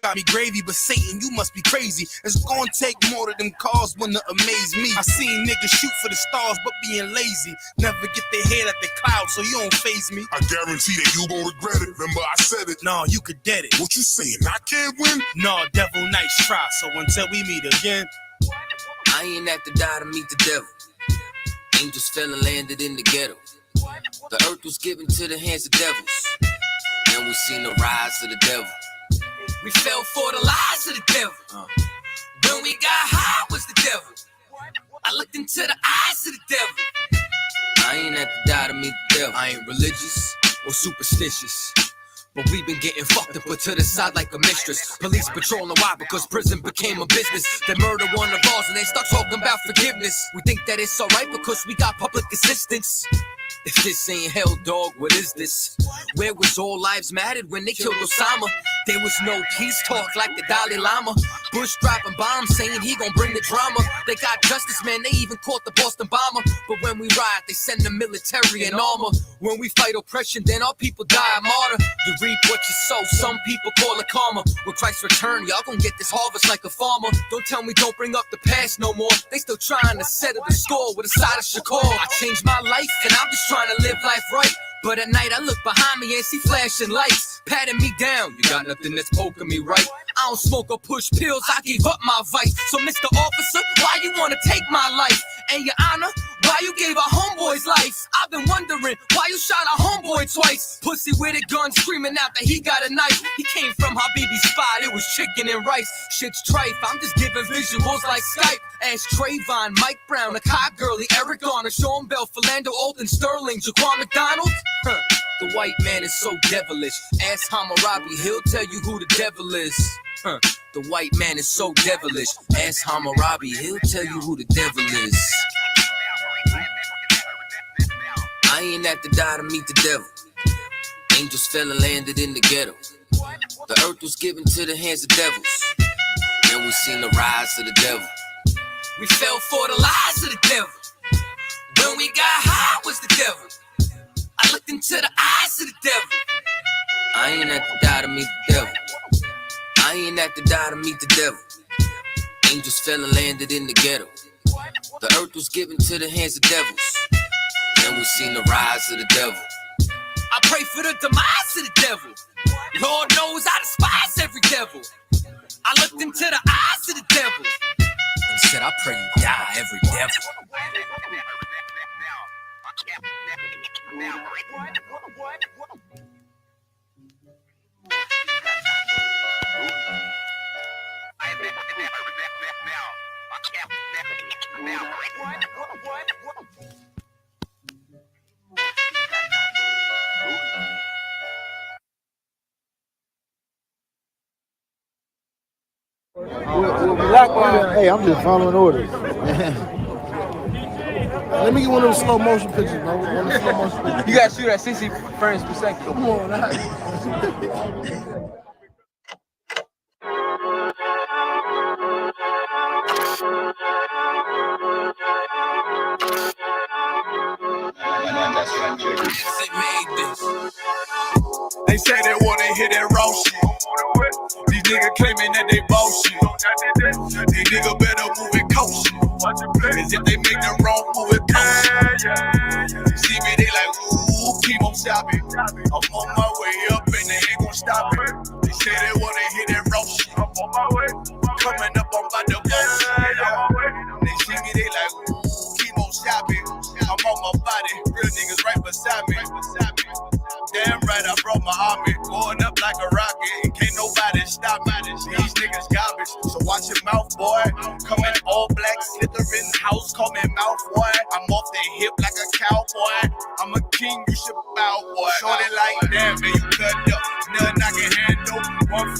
got me gravy, but Satan, you must be crazy. It's gonna take more of them cars when to amaze me. I seen niggas shoot for the stars, but being lazy. Never get their head at the clouds, so you don't faze me. I guarantee that you gon' regret it. Remember I said it. Nah, you could dead it. What you saying? I can't win? Nah, devil, nice try. So until we meet again, I ain't have to die to meet the devil. Angels fell and landed in the ghetto. The earth was given to the hands of devils. Then we seen the rise of the devil. We fell for the lies of the devil. When we got high was the devil. I looked into the eyes of the devil. I ain't have to die to meet the devil. I ain't religious or superstitious, but we've been getting fucked and put to the side like a mistress. Police patrolling why? Because prison became a business. They murder one of ours and they start talking about forgiveness. We think that it's alright because we got public assistance. If this ain't hell, dog, what is this? Where was all lives mattered when they killed Osama? There was no peace talk like the Dalai Lama. Bush dropping bombs saying he gon' bring the drama. They got justice, man, they even caught the Boston bomber. But when we riot, they send the military and armor. When we fight oppression, then our people die a martyr. You reap what you sow, some people call it karma. When Christ return, y'all gon' get this harvest like a farmer. Don't tell me don't bring up the past no more. They still trying to settle the score with a side of Shakur. I changed my life and I'm just trying to live life right. But at night I look behind me and see flashing lights, patting me down. You got nothing that's poking me right. I don't smoke or push pills, I gave up my vice. So Mr. Officer, why you wanna take my life? And Your Honor, why you gave our homeboy's life? I've been wondering why you shot our homeboy twice. Pussy with a gun screaming out that he got a knife. He came from Habibi's spot, it was chicken and rice. Shit's trife, I'm just giving visuals like Skype. Ask Trayvon, Mike Brown, Akai Gurley, Eric Garner, Sean Bell, Philando, Alden Sterling, Jaquan McDonald. The white man is so devilish. Ask Hammurabi, he'll tell you who the devil is. The white man is so devilish. Ask Hammurabi, he'll tell you who the devil is. I ain't have to die to meet the devil. Angels fell and landed in the ghetto. The earth was given to the hands of devils. Then we seen the rise of the devil. We fell for the lies of the devil. When we got high was the devil. I looked into the eyes of the devil. I ain't have to die to meet the devil. I ain't have to die to meet the devil. Angels fell and landed in the ghetto. The earth was given to the hands of devils. Then we seen the rise of the devil. I pray for the demise of the devil. Lord knows I despise every devil. I looked into the eyes of the devil and said, I pray you die, every devil. Hey, I'm just following orders. Let me get one of those slow motion pictures, bro. One of the slow motion pictures. You gotta shoot at 60 frames per second. Come on, They say they wanna hit that raw shit. These niggas claiming that they bullshit. These niggas better move it cautious. As if they make the wrong move it cautious. See me, they like, ooh, keep on stopping. I'm on my way up and they ain't gon' stop it. They say they wanna hit that raw shit. I'm on my way. Coming up on by the bullshit. They see me, they like, ooh, keep on stopping. I'm on my body, real niggas right beside me. Damn right, I brought my army, going up like a rocket, and can't nobody stop me. These niggas garbage, so watch your mouth, boy. Coming all black, slithering house, call me mouth, boy. I'm off the hip like a cowboy. I'm a king, you should bow, boy. Shorty like that, man, you cut up. Nothing I can handle.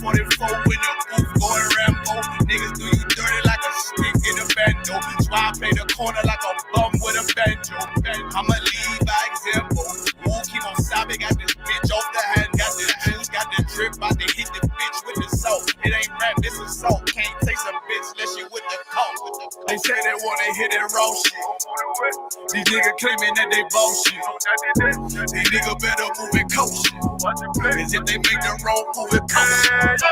144 in the booth, going Rambo. Niggas do you dirty like a stick in a bando. So I play the corner like a bum with a banjo. I'ma lead by example. Ooh, keep on sobbing, got this bitch off the hand, got the juice, got the drip, about to hit the bitch with the salt. It ain't rap, this is salt. Can't taste a bitch unless you with the coke. They say they wanna hit that raw shit. These niggas claiming that they bullshit. These niggas better move it cautious. As if they make the wrong move it cautious.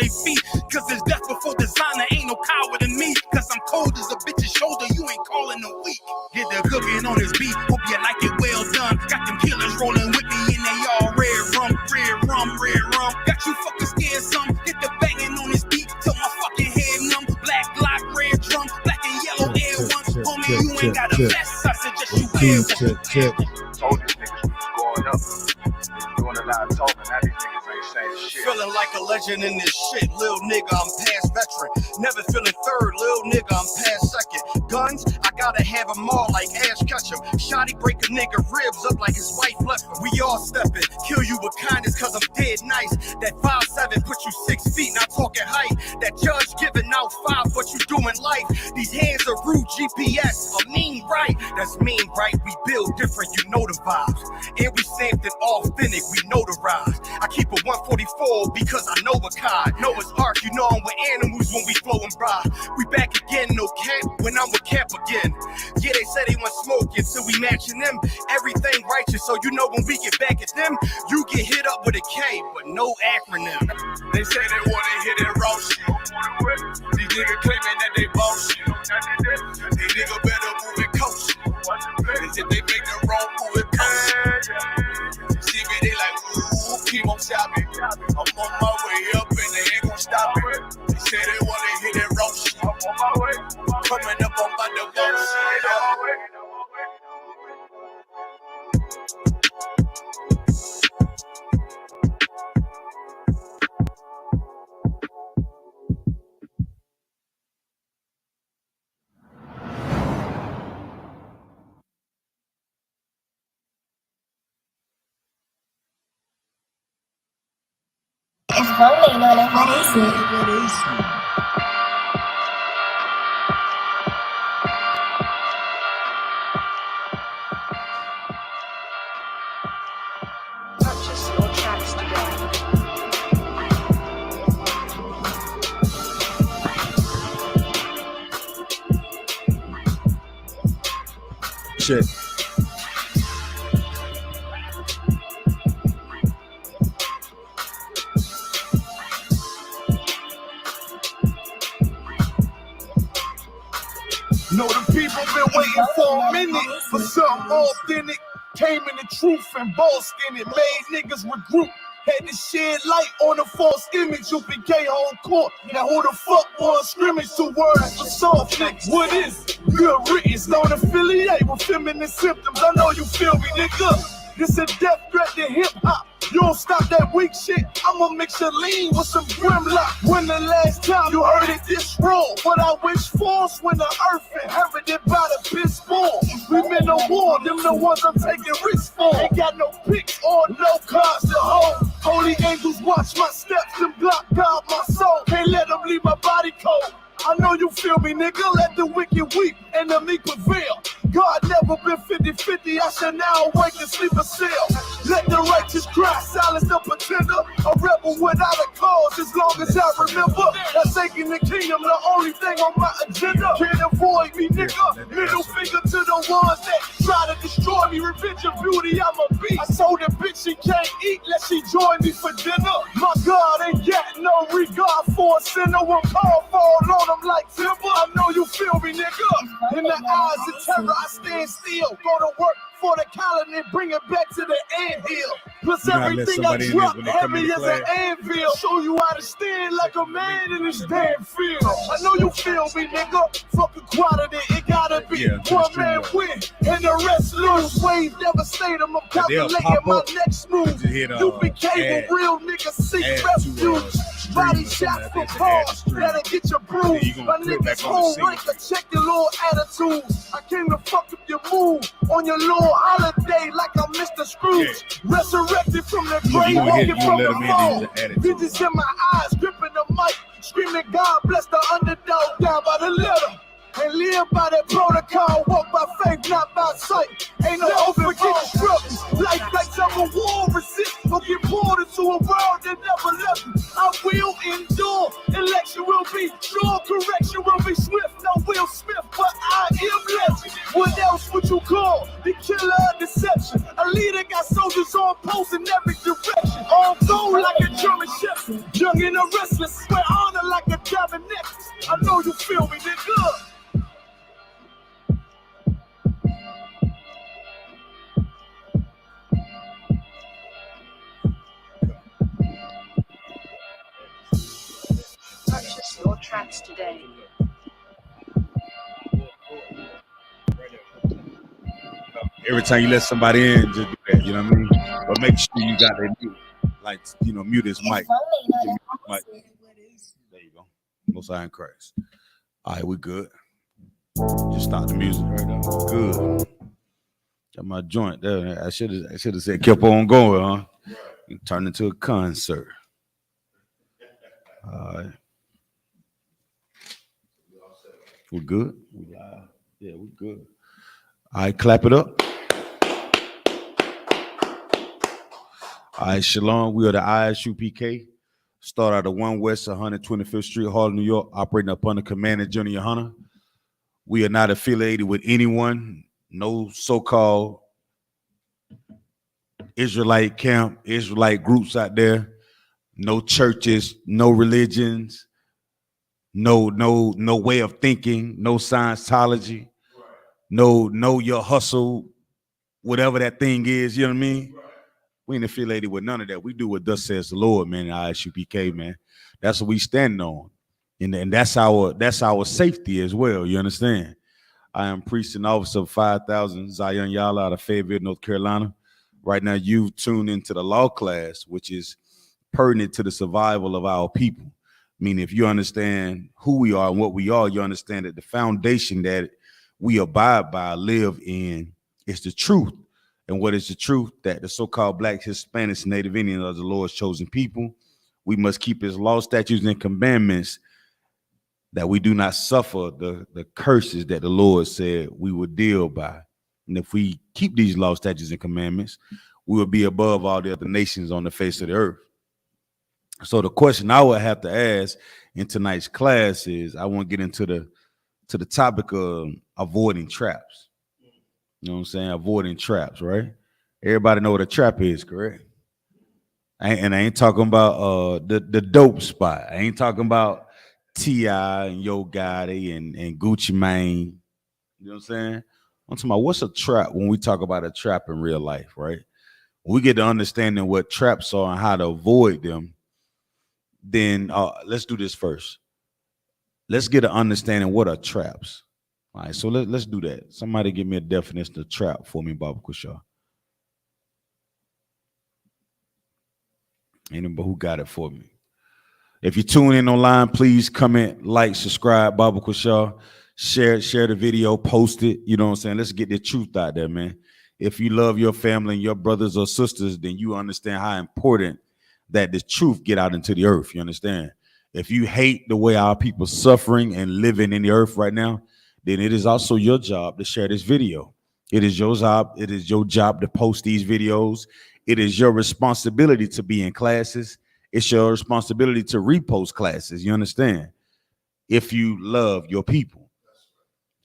my feet. Cause there's death before designer, ain't no coward in me. Cause I'm cold as a bitch's shoulder, you ain't calling a week. Get the cooking on this beat, hope you like it well done. Got them killers rolling with me and they all red rum, red rum, red rum. Got you fucking scared some, get the banging on this beat till my fucking head numb. Black Glock, red drum, black and yellow air ones. Homie, you ain't got a vest, I suggest you wear one. Told these niggas we was going up. Doing a lot of talking, now these niggas ain't saying shit. Feeling like a legend in this shit, lil nigga, I'm past veteran. Never feeling third, lil nigga, I'm past second. Guns, I gotta have them all like Ash Ketchum. Shotty break a nigga ribs up like his wife left him. We all stepping, kill you with kindness cause I'm dead nice. That 5'7" put you 6 feet, not talking height. That judge giving out 5, what you do in life. These hands are rude, GPS, a mean right. That's mean right, we build different, you know the vibes. And we stamped it authentic, we notarized. I keep a 144 because I know a kind. Know it's hard, you know I'm with animals when we flowing by. We back again, no cap, when I'm with cap again. Yeah, they said they want smoking, so we matching them. Everything righteous, so you know when we get back at them, you get hit up with a K, but no acronym. They say they wanna hit that raw shit. These niggas claiming that they boss shit. These niggas better move and coach. Cause if they make the wrong move, it coach. See me, they like, ooh, keep on shopping. I'm on my way up and they ain't gon' stop it. They say they wanna hit that raw shit. I'm on my way. Coming up on my divorce. It's rolling on it, what is it? Purchase your tracks today. Shit. Know the people been waiting for a minute for something authentic. Came in the truth and bossed in it. Made niggas regroup. Had to shed light on a false image. Y.A.P.K on court. Now who the fuck was scrimmage to words for soft niggas? What is it? Good riddance. Don't affiliate with feminine symptoms. I know you feel me, nigga. This a death threat to hip hop. You don't stop that weak shit, I'ma mix a lean with some grimlock. When the last time you heard it this raw? What I wish for's when the earth inherited by the piss ball. We been a war, them the ones I'm taking risks for. Ain't got no picks or no cards to hold. Holy angels watch my steps and block God my soul. Can't let them leave my body cold. I know you feel me, nigga. Let the wicked weep and the meek prevail. God never been 50-50. I shall now awake and sleep a cell. Let the righteous cry, silence the pretender. A rebel without a cause, as long as I remember. That's taking the kingdom, the only thing on my agenda. Can't avoid me, nigga. Middle finger to the ones that try to destroy me. Revenge of beauty, I'm a beast. I told that bitch she can't eat, let she join me for dinner. My God ain't got no regard for a sinner. One call fall on them like timber. I know you feel me, nigga. In the eyes of terror, I stand still. Go to work for the colony and bring it back to the anthill. Plus everything I drop heavy as an anvil. Show you how to stand like a man in this damn field. I know you feel me, nigga. Fuck equality, it gotta be one man win and the rest lose. Wave devastate them, I'm calculating my next move. Y.A.P.K with real niggas seek refuge. Body shots for cars, that'll get you bruised. My niggas whole rank to check your little attitudes. I came to fuck up your move on your little holiday like I'm Mr. Scrooge. Resurrected from the grave, walking from the fall. Visions in my eyes, gripping the mic, screaming God bless the underdog. Down by the letter. And live by that protocol, walk by faith, not by sight. Ain't no open struggles. Life like some war resist. Or get pulled into a world that never left me. I will endure. Election will be sure. Correction will be swift. No Will Smith, but I am legend. What else would you call the killer of deception? A leader got soldiers on post in every direction. On go like a German shepherd. Young young and the restless, wear honor like a diamond necklace. I know you feel me, nigga. Purchase your tracks today. Every time you let somebody in, just do that. You know what I mean? But make sure you got that mute. Like, you know, mute his mic. There you go. Most High in Christ. All right, we good. Just start the music right now. Good. Got my joint there. I should have said kept on going, huh? It turned into a concert. All right. We good? We live? Yeah, we good. All right, clap it up. All right, Shalom. We are the I.S.U.P.K. Start out of 1 West 125th Street, Harlem, New York, operating upon the command of General YAHANNA. We are not affiliated with anyone, no so-called Israelite camp, Israelite groups out there, no churches, no religions, no way of thinking, no Scientology, no your hustle, whatever that thing is, you know what I mean? We ain't affiliated with none of that. We do what thus says the Lord, man, I.S.U.P.K, man. That's what we stand on. And that's our safety as well, you understand? I am priest and officer of 5,000 Zion Yala out of Fayetteville, North Carolina. Right now, you've tuned into the law class, which is pertinent to the survival of our people. Meaning, if you understand who we are and what we are, you understand that the foundation that we abide by, live in, is the truth. And what is the truth? That the so-called Blacks, Hispanics, Native Indians are the Lord's chosen people. We must keep his law, statutes, and commandments, that we do not suffer the curses that the Lord said we would deal by. And if we keep these laws, statutes, and commandments, we will be above all the other nations on the face of the earth. So the question I would have to ask in tonight's class is, I want to get into the topic of avoiding traps. You know what I'm saying? Avoiding traps, right? Everybody know what a trap is, correct? And I ain't talking about the dope spot. I ain't talking about T.I. and Yo Gotti and Gucci Mane. You know what I'm saying? I'm talking about what's a trap when we talk about a trap in real life, right? When we get to understanding what traps are and how to avoid them, then let's do this first. Let's get an understanding what are traps. All right, so let's do that. Somebody give me a definition of trap for me, Baba Kusha. Anybody who got it for me? If you tune in online, please comment, like, subscribe, Baba Kusha. Share the video, post it. You know what I'm saying? Let's get the truth out there, man. If you love your family and your brothers or sisters, then you understand how important that the truth get out into the earth. You understand? If you hate the way our people suffering and living in the earth right now, then it is also your job to share this video. It is your job. It is your job to post these videos. It is your responsibility to be in classes. It's your responsibility to repost classes. You understand? If you love your people.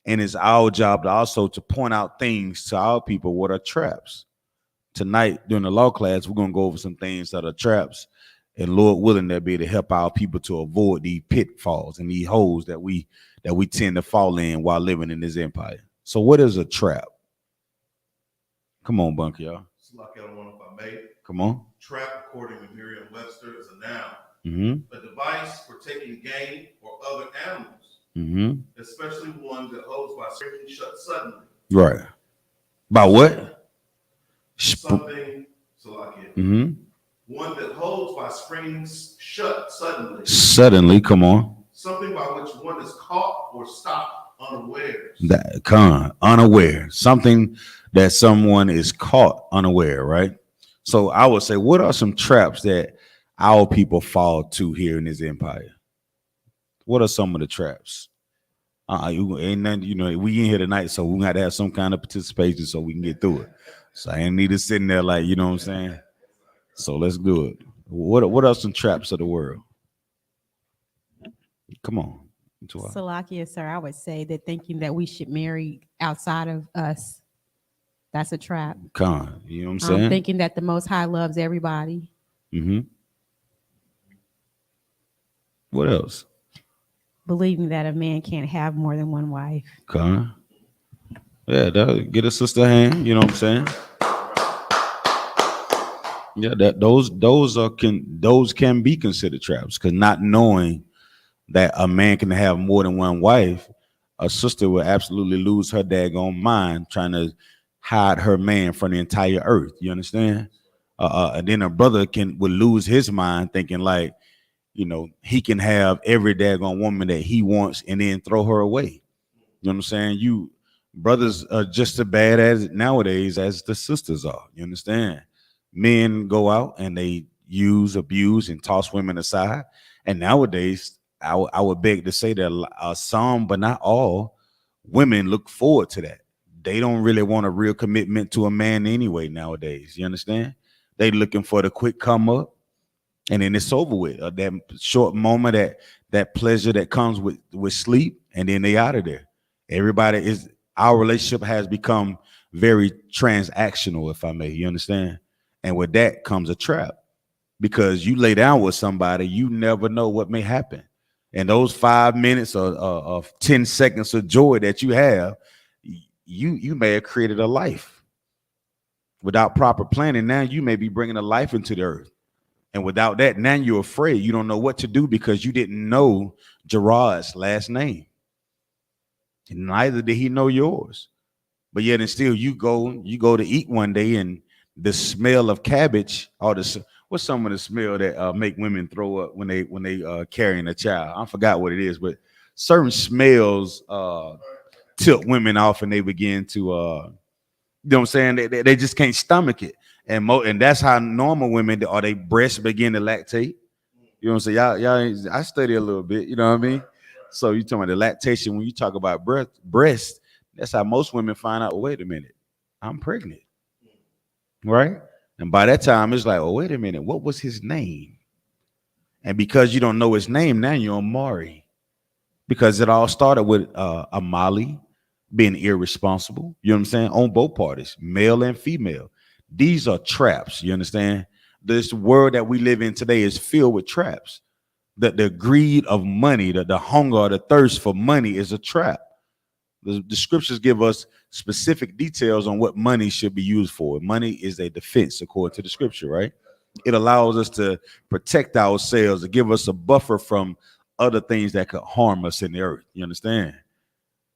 And it's our job to also to point out things to our people what are traps. Tonight, during the law class, we're going to go over some things that are traps. And Lord willing, that be to help our people to avoid these pitfalls and these holes that we tend to fall in while living in this empire. So what is a trap? Come on, Bunker, y'all. Come on. Trap, according to Merriam-Webster, is a noun. Mm-hmm. A device for taking game or other animals, especially one that holds by springing shut suddenly. Right. By what? Something, one that holds by springing shut suddenly. Suddenly, come on. Something by which one is caught or stopped unawares. Unaware. Something that someone is caught unaware, right? So I would say, what are some traps that our people fall to here in this empire? What are some of the traps? Ain't nothing, you know, we in here tonight, so we got to have some kind of participation so we can get through it. So I ain't need to sit in there like, you know what I'm saying? So let's do it. What are some traps of the world? Come on. Salakia, sir, I would say that thinking that we should marry outside of us, that's a trap. You know what I'm saying? Thinking that the Most High loves everybody. What else? Believing that a man can't have more than one wife. Okay. Yeah, get a sister hand. You know what I'm saying? Yeah, those can be considered traps, because not knowing that a man can have more than one wife, a sister will absolutely lose her daggone mind trying to hide her man from the entire earth. You understand? And then a brother would lose his mind thinking like, he can have every daggone woman that he wants and then throw her away. You know what I'm saying? You brothers are just as bad as nowadays as the sisters are. You understand? Men go out and they use, abuse, and toss women aside. And nowadays, I would beg to say that some, but not all, women look forward to that. They don't really want a real commitment to a man anyway nowadays. You understand? They looking for the quick come up, and then it's over with. That short moment, that pleasure that comes with sleep, and then they out of there. Our relationship has become very transactional, if I may. You understand? And with that comes a trap, because you lay down with somebody, you never know what may happen. And those 5 minutes of 10 seconds of joy that you have, you may have created a life. Without proper planning, now you may be bringing a life into the earth. And without that, now you're afraid. You don't know what to do because you didn't know Gerard's last name. And neither did he know yours. But yet and still you go to eat one day, and the smell of cabbage, or what's some of the smell that make women throw up when they carrying a child? I forgot what it is, but certain smells tilt women off, and they begin to you know what I'm saying? They just can't stomach it. And that's how normal women, or they breasts begin to lactate. You know what I'm saying? I study a little bit, you know what I mean? So you talking about the lactation, when you talk about breast, that's how most women find out, wait a minute, I'm pregnant. Right? And by that time, it's like, oh, wait a minute, what was his name? And because you don't know his name, now you're on Maury. Because it all started with Amali being irresponsible, you know what I'm saying? On both parties, male and female. These are traps, you understand? This world that we live in today is filled with traps. The greed of money, the hunger or the thirst for money is a trap. The scriptures give us specific details on what money should be used for. Money is a defense, according to the scripture, right? It allows us to protect ourselves, to give us a buffer from other things that could harm us in the earth. You understand?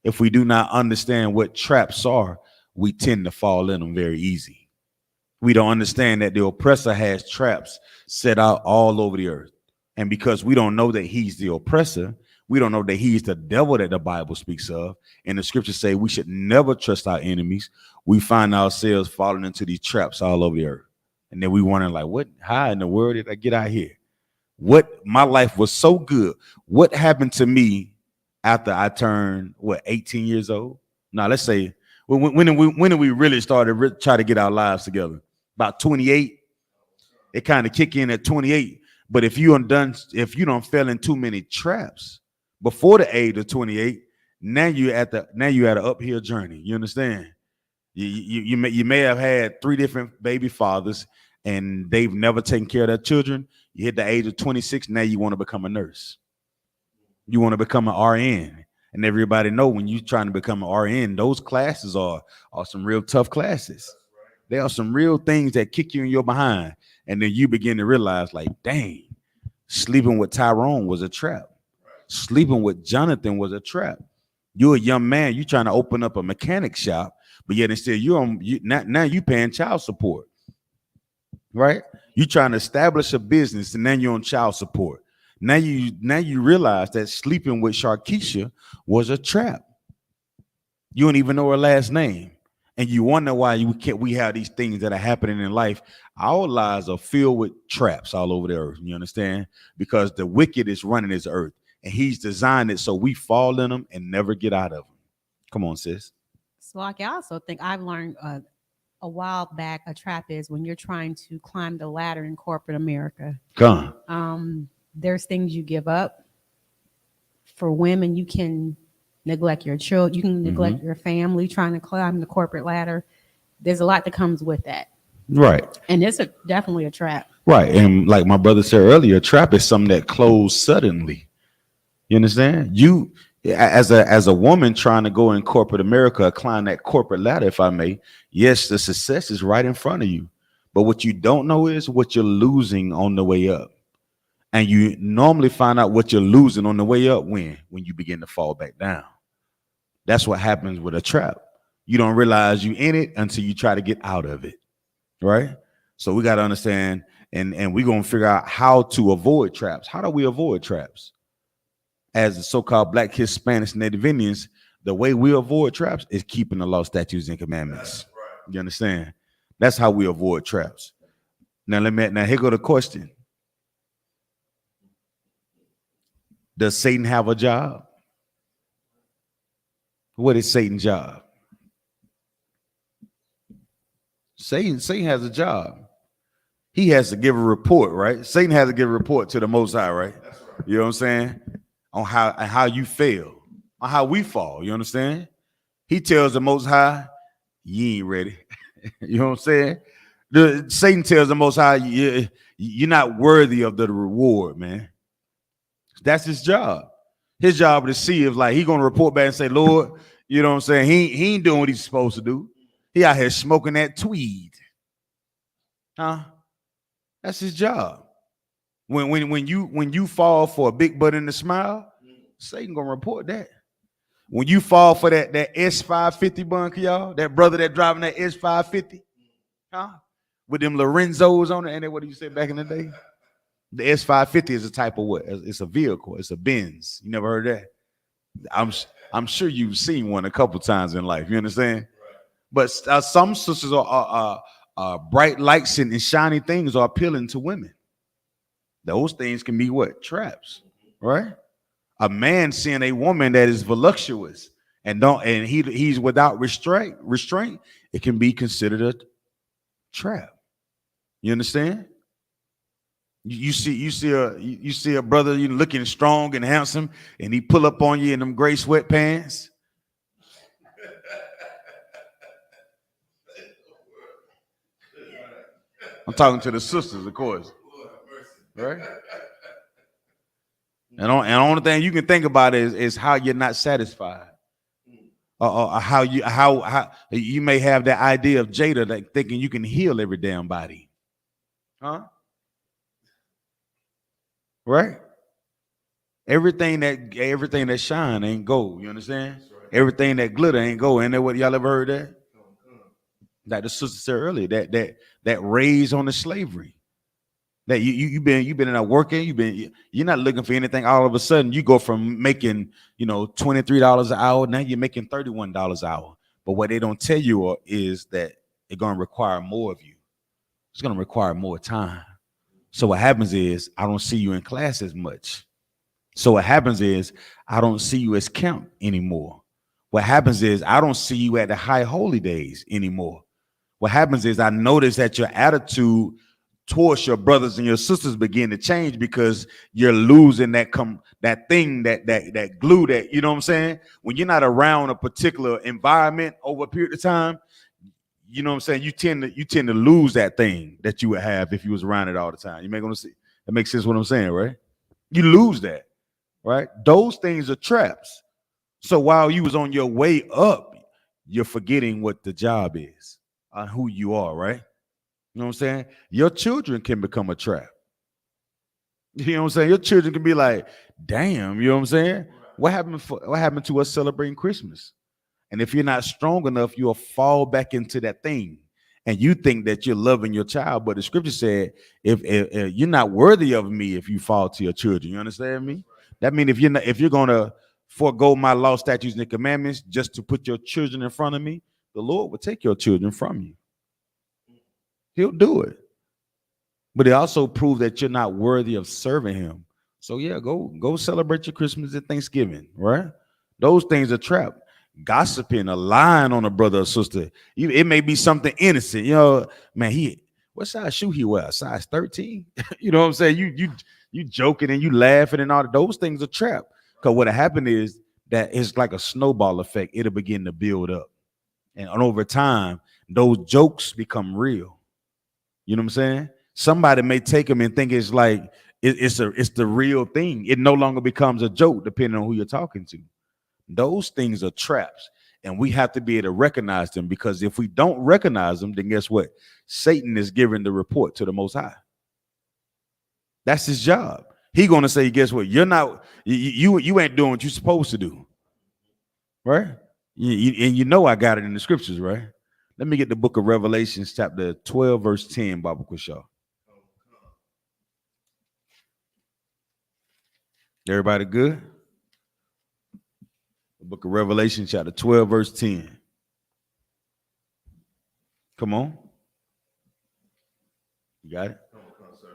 If we do not understand what traps are, we tend to fall in them very easy. We don't understand that the oppressor has traps set out all over the earth. And because we don't know that he's the oppressor, we don't know that he's the devil that the Bible speaks of. And the scriptures say we should never trust our enemies. We find ourselves falling into these traps all over the earth. And then we wondering like, how in the world did I get out here? My life was so good. What happened to me after I turned, 18 years old? Now, let's say, when did we really start to try to get our lives together? About 28. It kind of kick in at 28. But if you don't fell in too many traps before the age of 28, now you're at an uphill journey. You understand? You may have had 3 different baby fathers, and they've never taken care of their children. You hit the age of 26, now you want to become a nurse. You want to become an RN. And everybody know when you're trying to become an RN, those classes are some real tough classes. There are some real things that kick you in your behind. And then you begin to realize, like, dang, sleeping with Tyrone was a trap. Sleeping with Jonathan was a trap. You're a young man, you're trying to open up a mechanic shop, but yet instead now you paying child support. Right? You're trying to establish a business, and then you're on child support. Now you realize that sleeping with Sharkeisha was a trap. You don't even know her last name. And you wonder why we have these things that are happening in life. Our lives are filled with traps all over the earth. You understand? Because the wicked is running this earth, and he's designed it so we fall in them and never get out of them. Come on, sis. So I also think I've learned a while back, a trap is when you're trying to climb the ladder in corporate America. There's things you give up. For women, you can neglect your children, you can neglect your family trying to climb the corporate ladder. There's a lot that comes with that. Right. And it's definitely a trap. Right. And like my brother said earlier, a trap is something that closed suddenly. You understand? You as a woman trying to go in corporate America, climb that corporate ladder, if I may, yes, the success is right in front of you. But what you don't know is what you're losing on the way up. And you normally find out what you're losing on the way up when you begin to fall back down. That's what happens with a trap. You don't realize you in it until you try to get out of it, right? So we got to understand, and we're going to figure out how to avoid traps. How do we avoid traps? As the so-called Black, Hispanics, Native Indians, the way we avoid traps is keeping the law, statutes, and commandments. Right. You understand? That's how we avoid traps. Now here go the question. Does Satan have a job? What is Satan's job? Satan has a job. He has to give a report, right? Satan has to give a report to the Most High, right? That's right. You know what I'm saying? On how you fail, on how we fall. You understand? He tells the Most High, you ain't ready. You know what I'm saying? Satan tells the Most High, you're not worthy of the reward, man. That's his job. His job is to see if like he gonna report back and say, Lord, you know what I'm saying? He ain't doing what he's supposed to do. He out here smoking that tweed. Huh? That's his job. When you fall for a big butt in the smile, Satan gonna report that. When you fall for that S550 bunk, y'all, that brother that driving that S550, huh? With them Lorenzos on it, and what do you say back in the day? The S550 is a type of what? It's a vehicle. It's a Benz. You never heard that? I'm sure you've seen one a couple times in life. You understand? But some sisters are bright lights and shiny things are appealing to women. Those things can be what? Traps, right? A man seeing a woman that is voluptuous and he's without restraint, it can be considered a trap. You understand? You see a brother you looking strong and handsome, and he pull up on you in them gray sweatpants. I'm talking to the sisters, of course, right? And the only thing you can think about is how you're not satisfied, or how you may have that idea of Jada, like thinking you can heal every damn body, huh? Right? Everything that shine ain't gold. You understand? Right. Everything that glitter ain't gold. Ain't that what y'all ever heard that? Like the sister said earlier, that raised on the slavery. That you've been in there working, you're not looking for anything. All of a sudden, you go from making $23 an hour, now you're making $31 an hour. But what they don't tell you is that it's gonna require more of you. It's gonna require more time. So what happens is I don't see you in class as much. So what happens is I don't see you as camp anymore. What happens is I don't see you at the high holy days anymore. What happens is I notice that your attitude towards your brothers and your sisters begin to change because you're losing that thing, that glue, that, you know what I'm saying? When you're not around a particular environment over a period of time, you know what I'm saying? You tend to lose that thing that you would have if you was around it all the time. You may gonna see that makes sense what I'm saying, right? You lose that, right? Those things are traps. So while you was on your way up, you're forgetting what the job is, who you are, right? You know what I'm saying? Your children can become a trap. You know what I'm saying? Your children can be like, damn, you know what I'm saying? What happened to us celebrating Christmas? And if you're not strong enough, you'll fall back into that thing. And you think that you're loving your child, but the scripture said, if you're not worthy of me, if you fall to your children, you understand me? That means if you're gonna forego my law, statutes, and commandments just to put your children in front of me, the Lord will take your children from you. He'll do it. But it also proves that you're not worthy of serving him. So yeah, go celebrate your Christmas and Thanksgiving, right? Those things are trapped. Gossiping, a lying on a brother or sister. It may be something innocent. You know, man, what size shoe he wear? Size 13? You know what I'm saying? You joking and you laughing and all that. Those things are trapped. Because what happened is that it's like a snowball effect. It'll begin to build up. And over time, those jokes become real. You know what I'm saying? Somebody may take them and think it's like It's the real thing. It no longer becomes a joke depending on who you're talking to. Those things are traps, and we have to be able to recognize them, because if we don't recognize them, then guess what? Satan is giving the report to the Most High. That's his job. He's gonna say, guess what? You're not, you ain't doing what you're supposed to do, right? And you know I got it in the scriptures, right? Let me get the book of Revelations, chapter 12, verse 10, Baba Kushaw. Everybody good? The book of Revelation, chapter 12, verse 10. Come on. You got it? Come on, sir.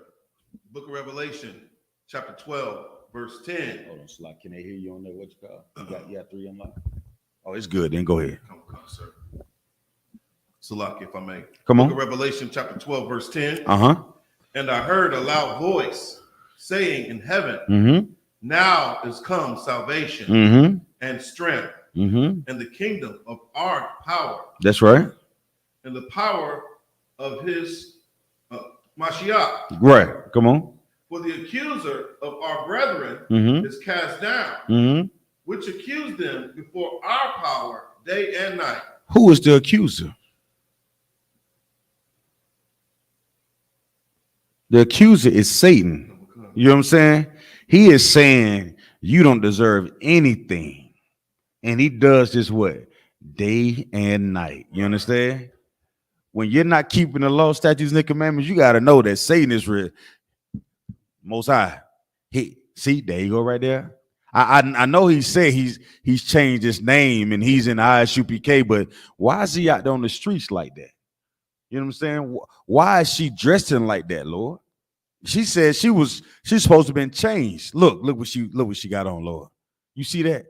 Book of Revelation, chapter 12, verse 10. Hold on, Slot. Can they hear you on there? What you call? You got 3 unlocked? Oh, it's good. Then go ahead. Come on, sir. Salaki, if I may. Come on. Book of Revelation, chapter 12, verse 10. And I heard a loud voice saying in heaven, now is come salvation and strength and the kingdom of our power. That's right. And the power of his Mashiach. Right. Come on. For the accuser of our brethren is cast down, which accused them before our power day and night. Who is the accuser? The accuser is Satan. You know what I'm saying? He is saying you don't deserve anything. And he does this what? Day and night. You understand? When you're not keeping the law, statutes, and commandments, you got to know that Satan is real. Most High. See, there you go right there. I know he said he's changed his name and he's in I.S.U.P.K, but why is he out there on the streets like that? You know what I'm saying? Why is she dressing like that, Lord? She said she's supposed to have been changed. Look what she got on, Lord. You see that?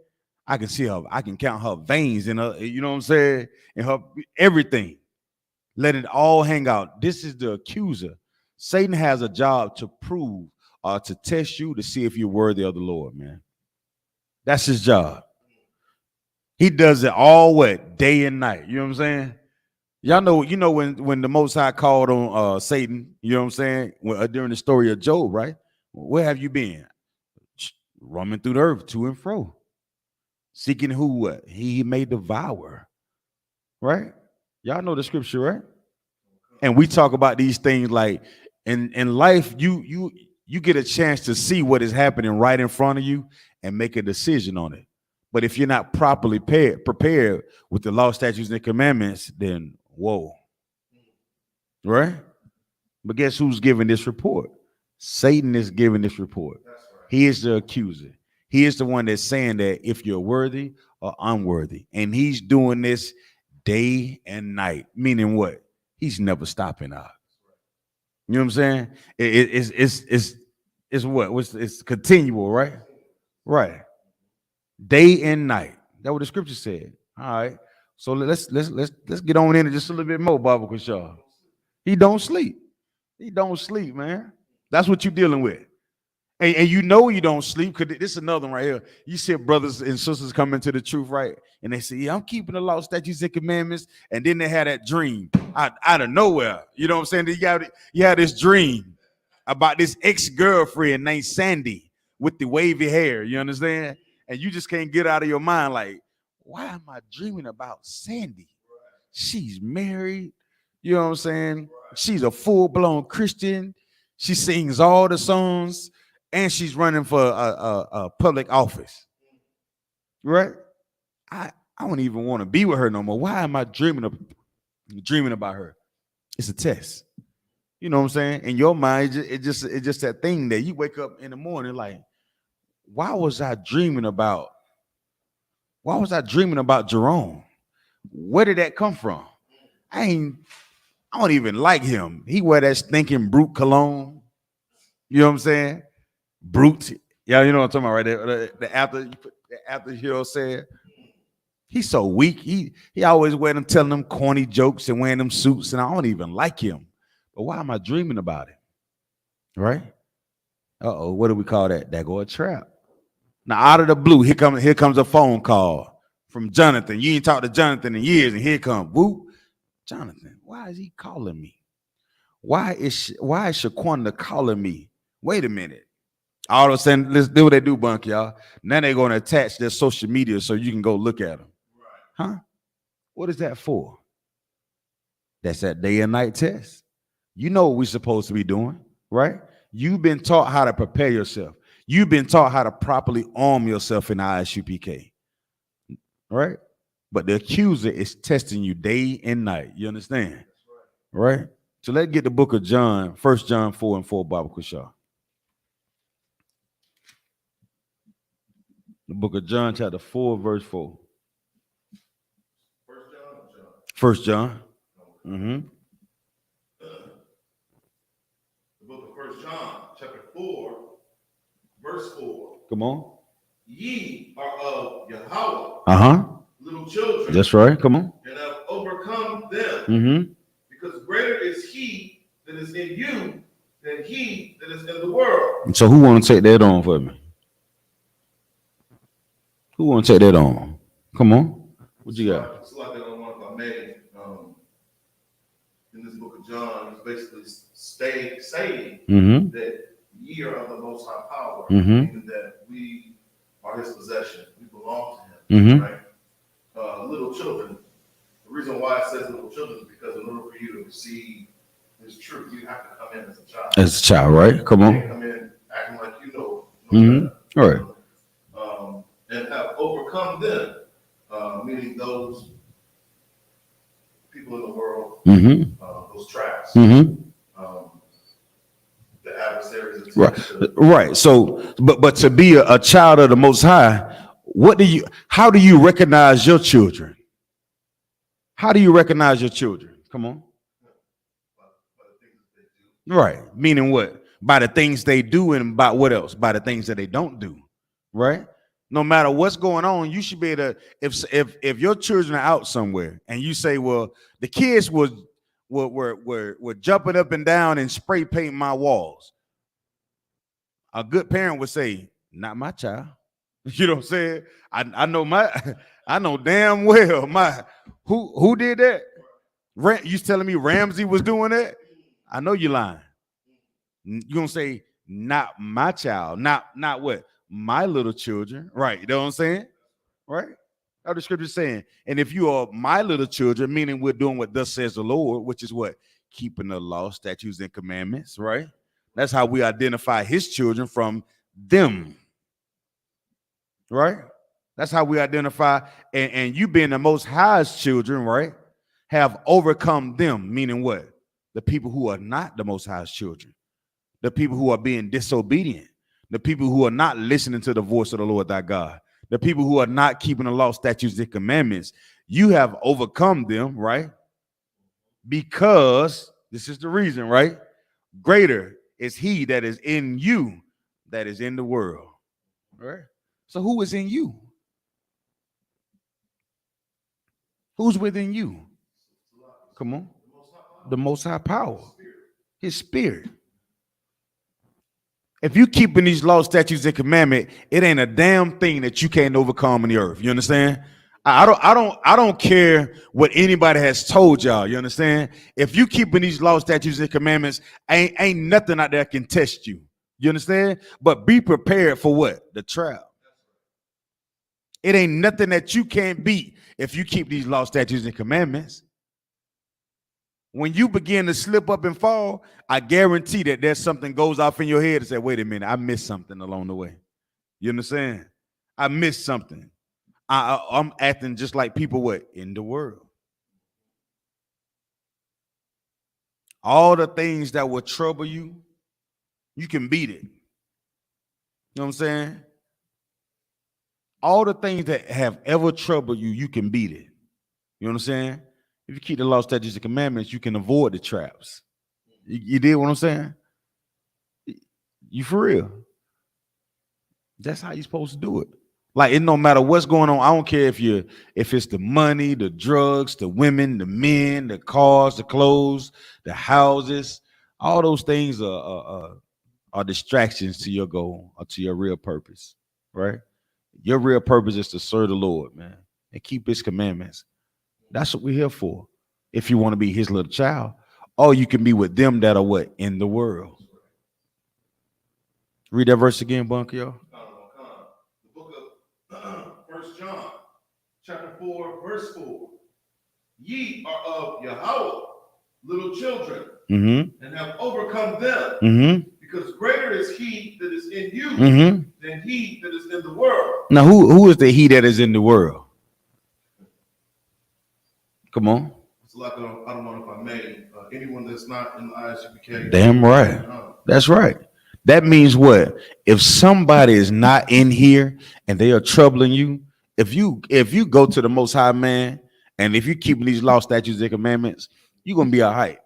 I can see her. I can count her veins in her, you know what I'm saying? And her everything. Let it all hang out. This is the accuser. Satan has a job to prove or to test you to see if you're worthy of the Lord, man. That's his job. He does it all what? Day and night. You know what I'm saying? Y'all know, when the Most High called on Satan, you know what I'm saying? During the story of Job, right? Where have you been? Roaming through the earth, to and fro. Seeking who what? He may devour. Right? Y'all know the scripture, right? And we talk about these things like in life, you get a chance to see what is happening right in front of you and make a decision on it. But if you're not properly prepared with the law, statutes, and commandments, then whoa. Right? But guess who's giving this report? Satan is giving this report. Right. He is the accuser. He is the one that's saying that if you're worthy or unworthy. And he's doing this day and night. Meaning what? He's never stopping out. You know what I'm saying? It's what? It's continual, right? Right. Day and night. That's what the scripture said. All right. So let's get on into just a little bit more, Baba Kushaw. He don't sleep. He don't sleep, man. That's what you're dealing with. And you know you don't sleep, because this is another one right here. You see brothers and sisters come into the truth, right? And they say, yeah, I'm keeping the law, statutes, and commandments. And then they had that dream out of nowhere. You know what I'm saying? You had this dream about this ex-girlfriend named Sandy with the wavy hair. You understand? And you just can't get out of your mind like, why am I dreaming about Sandy? She's married. You know what I'm saying? She's a full-blown Christian. She sings all the songs. And she's running for a public office, right? I don't even want to be with her no more. Why am I dreaming about her? It's a test. You know what I'm saying? In your mind, it's just that thing that you wake up in the morning like, why was I dreaming about Jerome? Where did that come from? I don't even like him. He wear that stinking brute cologne. You know what I'm saying? Brute. Yeah, you know what I'm talking about right there. The after Hill said, he's so weak. He always telling them corny jokes and wearing them suits, and I don't even like him. But why am I dreaming about it? Right? What do we call that? That go a trap. Now out of the blue, here comes a phone call from Jonathan. You ain't talked to Jonathan in years, and here comes whoop. Jonathan, why is he calling me? Why is Shaquanda calling me? Wait a minute. All of a sudden, let's do what they do, Bunk, y'all. Now they're going to attach their social media so you can go look at them. Right. Huh? What is that for? That's that day and night test. You know what we're supposed to be doing, right? You've been taught how to prepare yourself. You've been taught how to properly arm yourself in I.S.U.P.K, right? But the accuser is testing you day and night. You understand? Right? So let's get the book of John, 1 John 4 and 4, Bible Kushar. The book of John, chapter 4, verse 4. 1 John. Mm-hmm. The book of 1 John, chapter 4, verse 4. Come on. Ye are of Yahweh. Uh-huh. Little children. That's right. Come on. And have overcome them. Mm-hmm. Because greater is he that is in you than he that is in the world. So who want to take that on for me? Who want to take that on? Come on. What you got? It's like that on one of I made. In this book of John, it's basically saying that ye are of the Most High Power, meaning that we are his possession. We belong to him, right? Little children. The reason why it says little children is because in order for you to receive his truth, you have to come in as a child. As a child, right? Come on. You come in acting like you know. All right. And have overcome them, meaning those people in the world, those traps, the adversaries. Right. So, but to be a child of the Most High, how do you recognize your children? How do you recognize your children? Come on. Right. Meaning what? By the things they do, and by what else? By the things that they don't do. Right. No matter what's going on, you should be able to, if your children are out somewhere and you say, well, the kids were jumping up and down and spray painting my walls. A good parent would say, not my child. You know what I'm saying? I know damn well who did that? You telling me Ramsey was doing that? I know you're lying. You're gonna say, not my child, not what? My little children, right? You know what I'm saying? Right? How the scripture is saying, and if you are my little children, meaning we're doing what thus says the Lord, which is what? Keeping the law, statutes, and commandments, right? That's how we identify his children from them, right? That's how we identify, and you being the Most High's children, right? Have overcome them, meaning what? The people who are not the Most High's children, the people who are being disobedient, the people who are not listening to the voice of the Lord thy God, the people who are not keeping the law, statutes, and commandments. You have overcome them, right? Because this is the reason, right? Greater is he that is in you that is in the world, right? So who is in you? Who's within you? Come on. The Most High power, his spirit. If you keeping these laws, statutes, and commandments, it ain't a damn thing that you can't overcome in the earth. You understand? I don't care what anybody has told y'all. You understand? If you keeping these laws, statutes, and commandments, ain't nothing out there can test you. You understand? But be prepared for what? The trial. It ain't nothing that you can't beat if you keep these laws, statutes, and commandments. When you begin to slip up and fall, I guarantee that there's something goes off in your head and say, wait a minute, I missed something along the way. You understand? I missed something. I'm acting just like people what? In the world. All the things that will trouble you, you can beat it. You know what I'm saying? All the things that have ever troubled you, you can beat it. You know what I'm saying? If you keep the law, statutes, and commandments, you can avoid the traps. You did what I'm saying? You for real. That's how you're supposed to do it. Like, it no matter what's going on. I don't care if it's the money, the drugs, the women, the men, the cars, the clothes, the houses. All those things are distractions to your goal or to your real purpose, right? Your real purpose is to serve the Lord, man, and keep his commandments. That's what we're here for. If you want to be his little child, or you can be with them that are what? In the world. Read that verse again, Bunker, y'all. The book of 1 John, chapter 4, verse 4. Ye are of Yahweh, little children, and have overcome them, because greater is he that is in you than he that is in the world. Now, who is the he that is in the world? Come on. It's like, I don't know if I may, anyone that's not in the I.S.U.P.K. Damn right. That's right. That means what? If somebody is not in here and they are troubling you, if you go to the Most High Man, and if you keeping these law, statutes, and commandments, you're gonna be all right.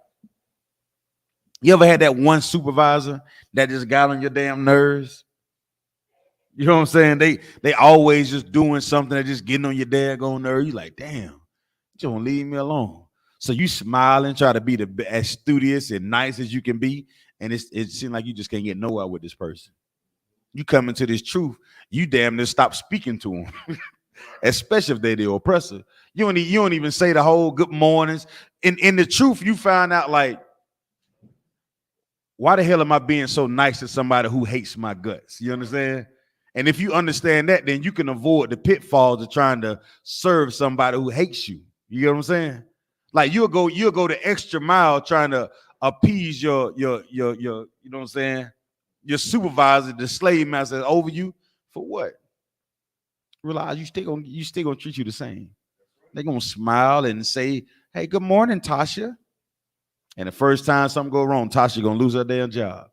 You ever had that one supervisor that just got on your damn nerves? You know what I'm saying? They always just doing something that just getting on your daggone nerves. You like, damn, you don't leave me alone. So you smile and try to be as studious and nice as you can be, and it seems like you just can't get nowhere with this person. You come into this truth, you damn near stop speaking to them, especially if they're the oppressor. You don't even say the whole good mornings. In the truth, you find out like, why the hell am I being so nice to somebody who hates my guts? You understand? And if you understand that, then you can avoid the pitfalls of trying to serve somebody who hates you. You get what I'm saying? Like you'll go the extra mile trying to appease your you know what I'm saying, your supervisor, the slave master over you for what? Realize you still gonna treat you the same. They're gonna smile and say, hey, good morning, Tasha. And the first time something go wrong, Tasha gonna lose her damn job.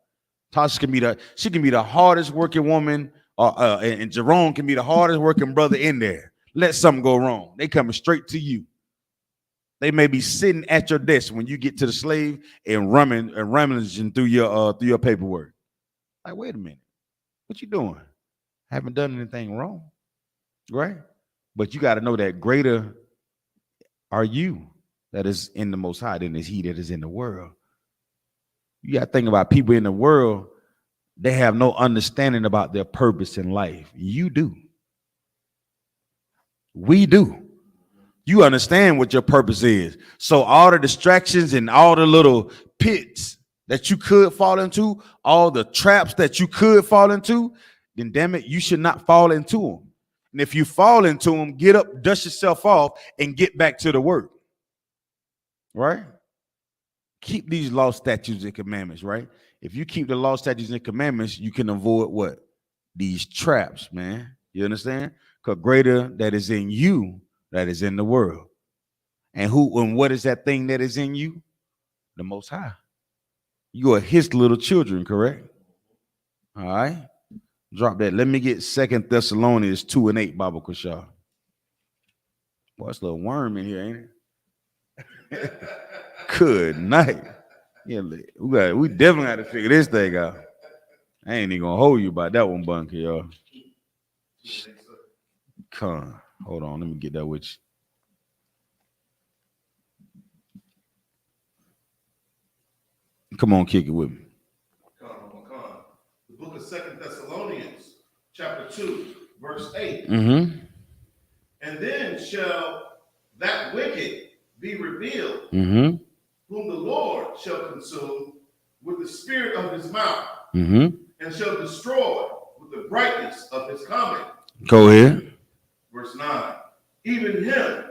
Tasha can be the hardest working woman, and Jerome can be the hardest working brother in there. Let something go wrong, they coming straight to you. They may be sitting at your desk when you get to the slave and rummaging through your paperwork. Like, wait a minute, what you doing? Haven't done anything wrong, right? But you got to know that greater are you that is in the Most High than is he that is in the world. You got to think about people in the world. They have no understanding about their purpose in life. You do. We do. You understand what your purpose is. So all the distractions and all the little pits that you could fall into, all the traps that you could fall into, then damn it, you should not fall into them. And if you fall into them, get up, dust yourself off, and get back to the work. Right? Keep these law, statutes, and commandments, right? If you keep the law, statutes, and commandments, you can avoid what? These traps, man. You understand? Because greater that is in you that is in the world. And what is that thing that is in you? The Most High. You are his little children, correct? All right. Drop that. Let me get 2 Thessalonians 2:8, Bible Kushah. Boy, it's a little worm in here, ain't it? Good night. Yeah, we definitely got to figure this thing out. I ain't even gonna hold you about that one, Bunker, y'all. Come on. Hold on, let me get that with you. Come on, kick it with me. Come on. The book of 2 Thessalonians, chapter 2, verse 8. And then shall that wicked be revealed, whom the Lord shall consume with the spirit of his mouth, and shall destroy with the brightness of his coming. Go ahead. Verse 9. Even him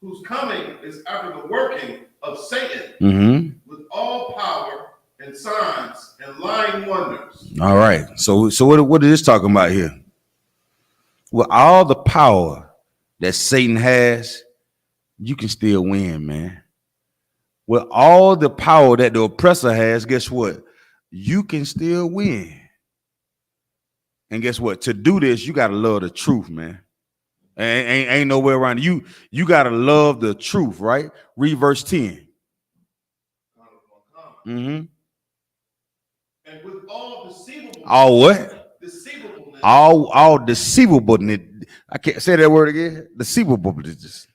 whose coming is after the working of Satan, with all power and signs and lying wonders. All right. So what is this talking about here? With all the power that Satan has, you can still win, man. With all the power that the oppressor has, guess what? You can still win. And guess what? To do this, you got to love the truth, man. Ain't nowhere around it. You got to love the truth, right? Read verse 10. And with all deceivableness. All what? Deceivableness. All deceivableness. I can't say that word again. Deceivableness.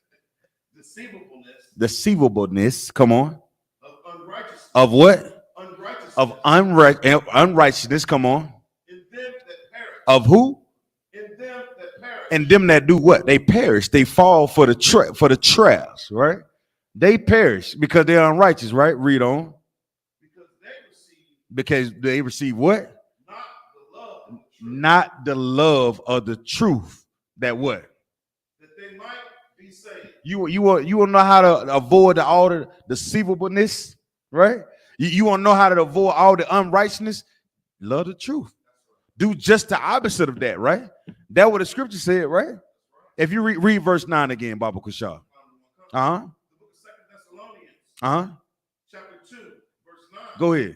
Deceivableness. Come on. Of unrighteousness. Of what? Unrighteousness. Of unrighteousness. Come on. In them that perish. Of who? In them that perish. And them that do what? They perish. They fall for the traps, right? They perish because they're unrighteous, right? Read on. Because they receive what? Not the love Not the love of the truth. That what? That they might be saved. You will know how to avoid all the deceivableness, right? You want to know how to avoid all the unrighteousness. Love the truth. Do just the opposite of that, right? That's what the scripture said, right? If you read verse 9 again, Baba Kushar. Uh-huh. The book of 2 Thessalonians, Uh-huh. chapter 2, verse 9. Go ahead.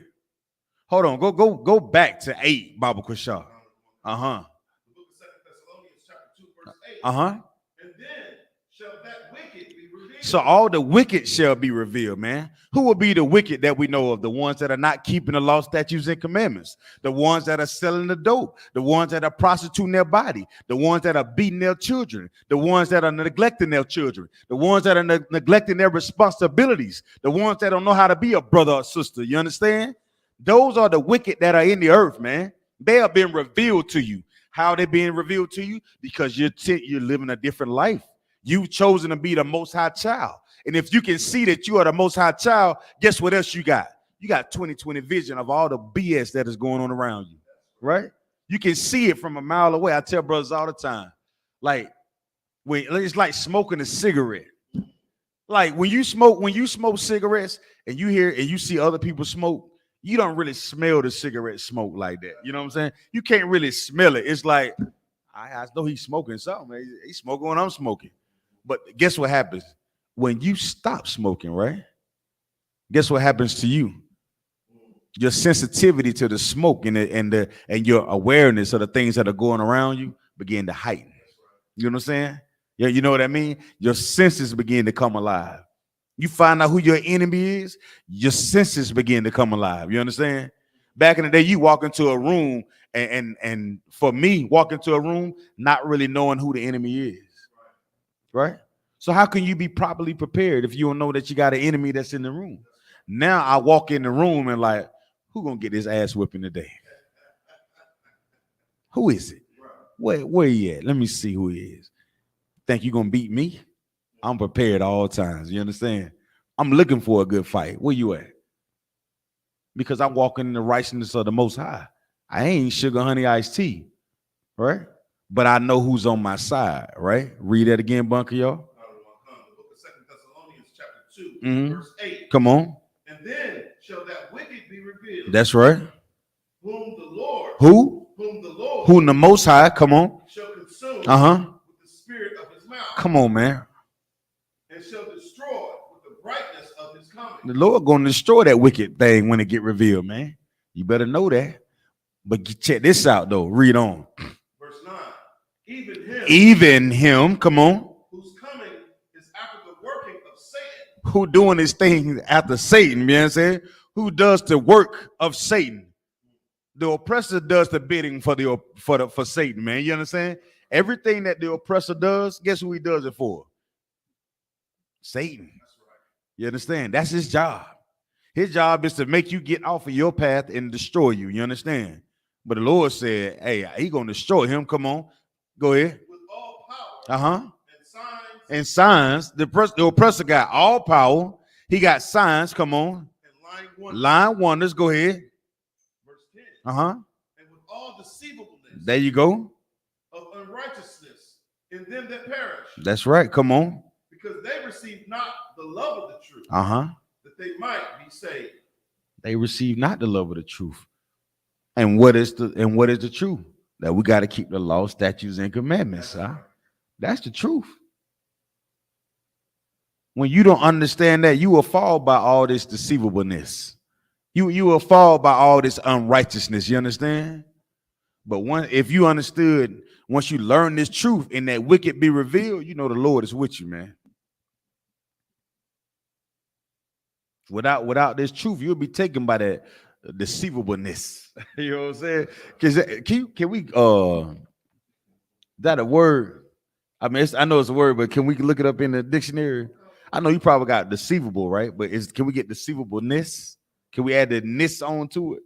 Hold on. Go back to 8, Baba Kushar. Uh-huh. The book of 2 Thessalonians, chapter 2, verse 8. Uh-huh. And then shall that wicked be revealed. So all the wicked shall be revealed, man. Who will be the wicked that we know of? The ones that are not keeping the law, statutes, and commandments. The ones that are selling the dope. The ones that are prostituting their body. The ones that are beating their children. The ones that are neglecting their children. The ones that are neglecting their responsibilities. The ones that don't know how to be a brother or sister. You understand? Those are the wicked that are in the earth, man. They have been revealed to you. How are they being revealed to you? Because you're living a different life. You've chosen to be the Most High child. And if you can see that you are the Most High child, guess what else you got? You got 20/20 vision of all the BS that is going on around you, right? You can see it from a mile away. I tell brothers all the time, like, it's like smoking a cigarette. Like when you smoke cigarettes and you hear and you see other people smoke, you don't really smell the cigarette smoke like that. You know what I'm saying? You can't really smell it. It's like, I know he's smoking something. He's smoking when I'm smoking. But guess what happens? When you stop smoking, right? Guess what happens to you? Your sensitivity to the smoke and your awareness of the things that are going around you begin to heighten. You know what I'm saying? Yeah, you know what I mean? Your senses begin to come alive. You find out who your enemy is, your senses begin to come alive. You understand? Back in the day, you walk into a room, and for me, walk into a room not really knowing who the enemy is. Right? So how can you be properly prepared if you don't know that you got an enemy that's in the room? Now I walk in the room and like, who gonna get his ass whipping today? Who is it? Where he at? Let me see who he is. Think you gonna beat me? I'm prepared all times. You understand? I'm looking for a good fight. Where you at? Because I'm walking in the righteousness of the Most High. I ain't sugar honey iced tea, right? But I know who's on my side, right? Read that again, Bunker, y'all. The book of 2 Thessalonians, chapter 2, verse 8. Come on. And then shall that wicked be revealed. That's right. Whom the Lord. Who? Whom the Lord. Whom the Most High. Come on. Shall consume. With the spirit of his mouth. Come on, man. And shall destroy with the brightness of his coming. The Lord going to destroy that wicked thing when it get revealed, man. You better know that. But check this out, though. Read on. Verse 9. Even him, come on. Whose coming is after the working of Satan. Who doing his thing after Satan, you know what I'm saying? Who does the work of Satan? The oppressor does the bidding for Satan, man. You understand? Everything that the oppressor does, guess who he does it for? Satan. You understand? That's his job. His job is to make you get off of your path and destroy you. You understand? But the Lord said, hey, he gonna destroy him. Come on. Go ahead. With all power. And signs. The oppressor got all power. He got signs. Come on. And lying wonders. Go ahead. Verse 10. And with all deceivableness. There you go. Of unrighteousness in them that perish. That's right. Come on. Because they receive not the love of the truth. That they might be saved. They receive not the love of the truth. And what is the truth? That we got to keep the law, statutes, and commandments. That's the truth. When you don't understand that, you will fall by all this deceivableness. You will fall by all this unrighteousness. You understand? But if you understood, once you learn this truth and that wicked be revealed, you know the Lord is with you, man. Without this truth, you'll be taken by that deceivableness. You know what I'm saying? Because can we is that a word? I mean, I know it's a word, but can we look it up in the dictionary? I know you probably got deceivable, right? But can we get deceivableness? Can we add the ness on to it?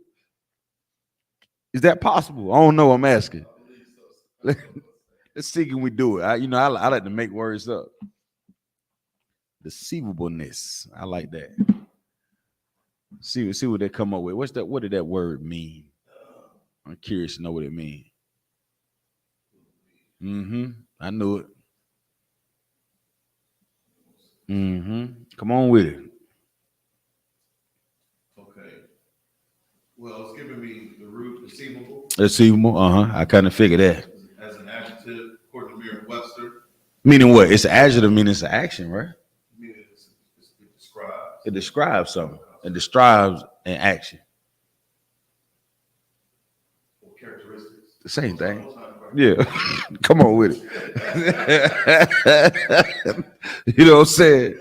Is that possible? I don't know. I'm asking. Let's see, can we do it? I like to make words up. Deceivableness. I like that. See what they come up with. What did that word mean? I'm curious to know what it means. I knew it. Come on with it. Okay. Well, it's giving me the root deceivable. Deceivable. I kind of figured that. As an adjective, according to Merriam-Webster. Meaning what? It's an adjective, meaning it's an action, right? Meaning it describes. It describes something. It describes an action. Or characteristics. The same thing. Yeah. Come on with it. You know what I'm saying?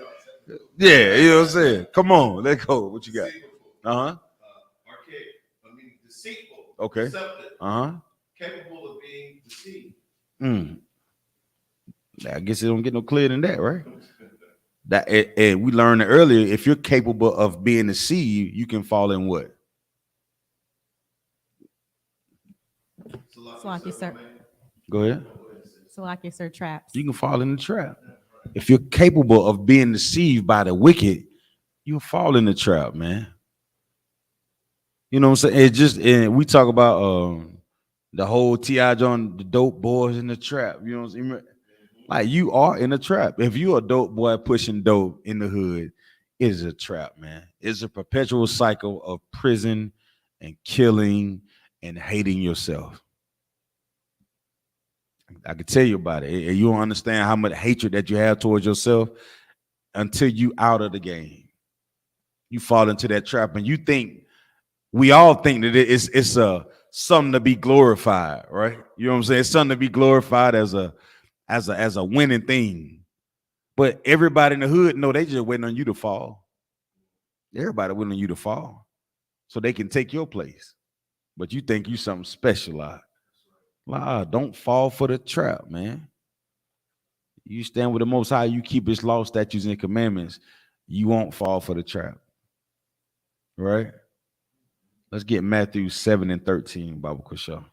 Yeah, you know what I'm saying? Come on, let's go. What you got? Archaic, meaning deceitful. Okay. Deceptive. Capable of being deceived. I guess it don't get no clearer than that, right? That and we learned earlier, if you're capable of being deceived, you can fall in what? Salaki, sir. Go ahead. Salaki, sir, traps. You can fall in the trap. If you're capable of being deceived by the wicked, you'll fall in the trap, man. You know what I'm saying? It just, and we talk about the whole T.I. John, the dope boys in the trap. You know what I'm saying? Like, you are in a trap. If you're a dope boy pushing dope in the hood, it is a trap, man. It's a perpetual cycle of prison and killing and hating yourself. I can tell you about it. You don't understand how much hatred that you have towards yourself until you out of the game. You fall into that trap, and you think, we all think that it's something to be glorified, right? You know what I'm saying? It's something to be glorified as a winning thing. But everybody in the hood know they just waiting on you to fall. Everybody waiting on you to fall so they can take your place. But you think you something special. Don't fall for the trap, man. You stand with the Most High, you keep His law, statutes, and commandments, you won't fall for the trap. Right? Let's get Matthew 7:13, Bible Kusha.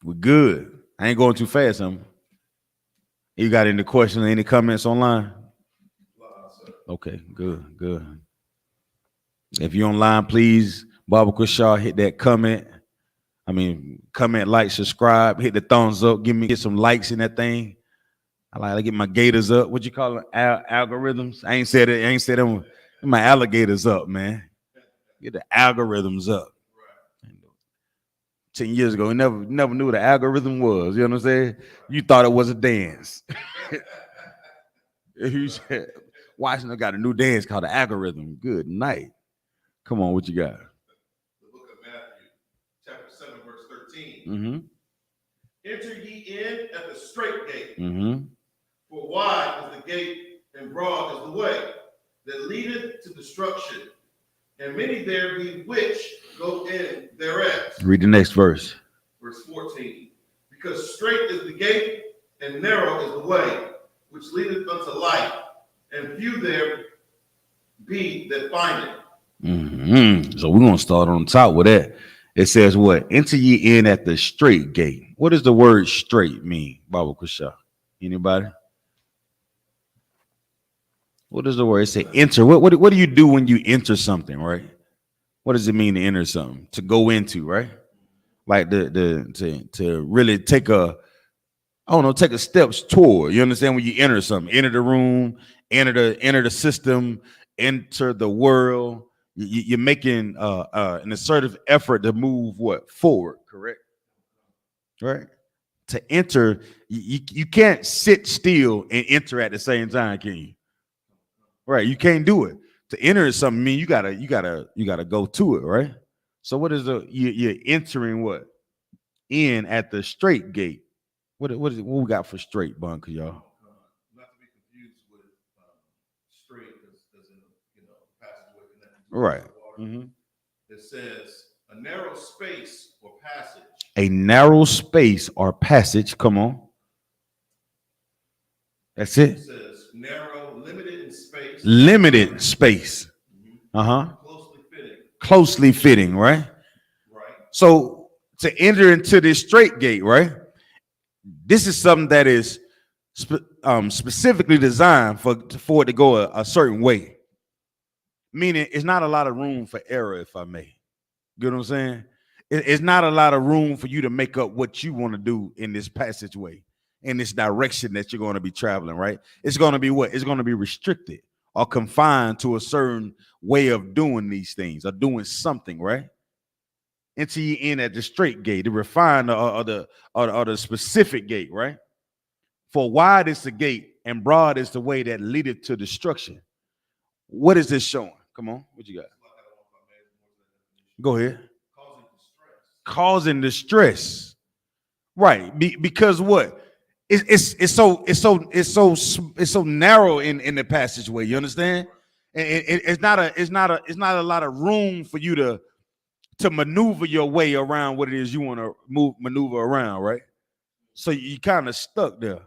We're good. I ain't going too fast, huh? You got any questions, any comments online? Okay, good. If you're online, please, Bible Kusha, hit that comment. Comment, like, subscribe, hit the thumbs up, get some likes in that thing. I like to get my gators up. What you call it? Algorithms? I ain't said it. I ain't said them. My alligators up, man. Get the algorithms up. 10 years ago, we never knew what the algorithm was. You know what I'm saying? You thought it was a dance. You said, Washington got a new dance called the algorithm. Good night. Come on, what you got? The book of Matthew, chapter 7, verse 13. Enter ye in at the straight gate. For wide is the gate and broad is the way that leadeth to destruction, and many there be which go in thereat. Read the next verse. Verse 14. Because straight is the gate and narrow is the way which leadeth unto life, and few there be that find it. So we're going to start on top with that. It says what? Enter ye in at the straight gate. What does the word straight mean, Baba Kusha? Anybody? What does the word say? Enter. What do you do when you enter something, right? What does it mean to enter something? To go into, right? Like to really take a steps toward. You understand? When you enter something, enter the room, enter the system, enter the world. You're making an assertive effort to move forward, correct? Right? To enter, you can't sit still and enter at the same time, can you? Right? You can't do it. To enter something mean you gotta go to it, right? So what is you're entering what? In at the straight gate. What we got for straight, Bunker, y'all? Not to be confused with straight as in passageway connected to right. Water. It says a narrow space or passage. A narrow space or passage. Come on. That's it. It says narrow, limited in space. Limited space. Closely fitting, right? Right. So to enter into this straight gate, right? This is something that is specifically designed for it to go a certain way. Meaning it's not a lot of room for error, if I may. You know what I'm saying? It's not a lot of room for you to make up what you want to do in this passageway, in this direction that you're going to be traveling, right? It's going to be what? It's going to be restricted or confined to a certain way of doing these things or doing something, right? Until you in at the straight gate, the refined or the specific gate, right? For wide is the gate and broad is the way that leadeth to destruction. What is this showing? Come on, what you got? Go ahead. Causing distress, right? Because what? It's so narrow in the passageway. You understand? It's not a lot of room for you to maneuver your way around what it is you want to maneuver around, right? So you kind of stuck there.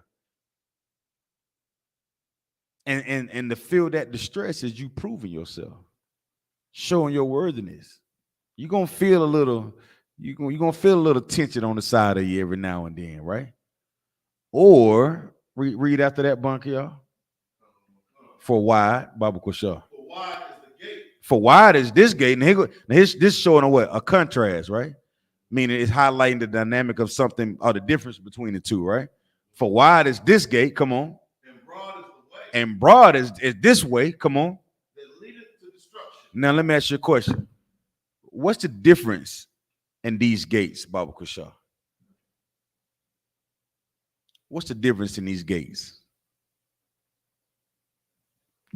And to feel that distress is you proving yourself, showing your worthiness. You're gonna feel a little, you're gonna feel a little tension on the side of you every now and then, right? Or read after that, bunker, y'all. For wide, Bible Kusha. For wide is this gate, and this showing a what? A contrast, right? Meaning it's highlighting the dynamic of something or the difference between the two, right? For wide is this gate, come on. And broad is this way, come on. Now let me ask you a question. What's the difference in these gates, Baba Kusha? What's the difference in these gates?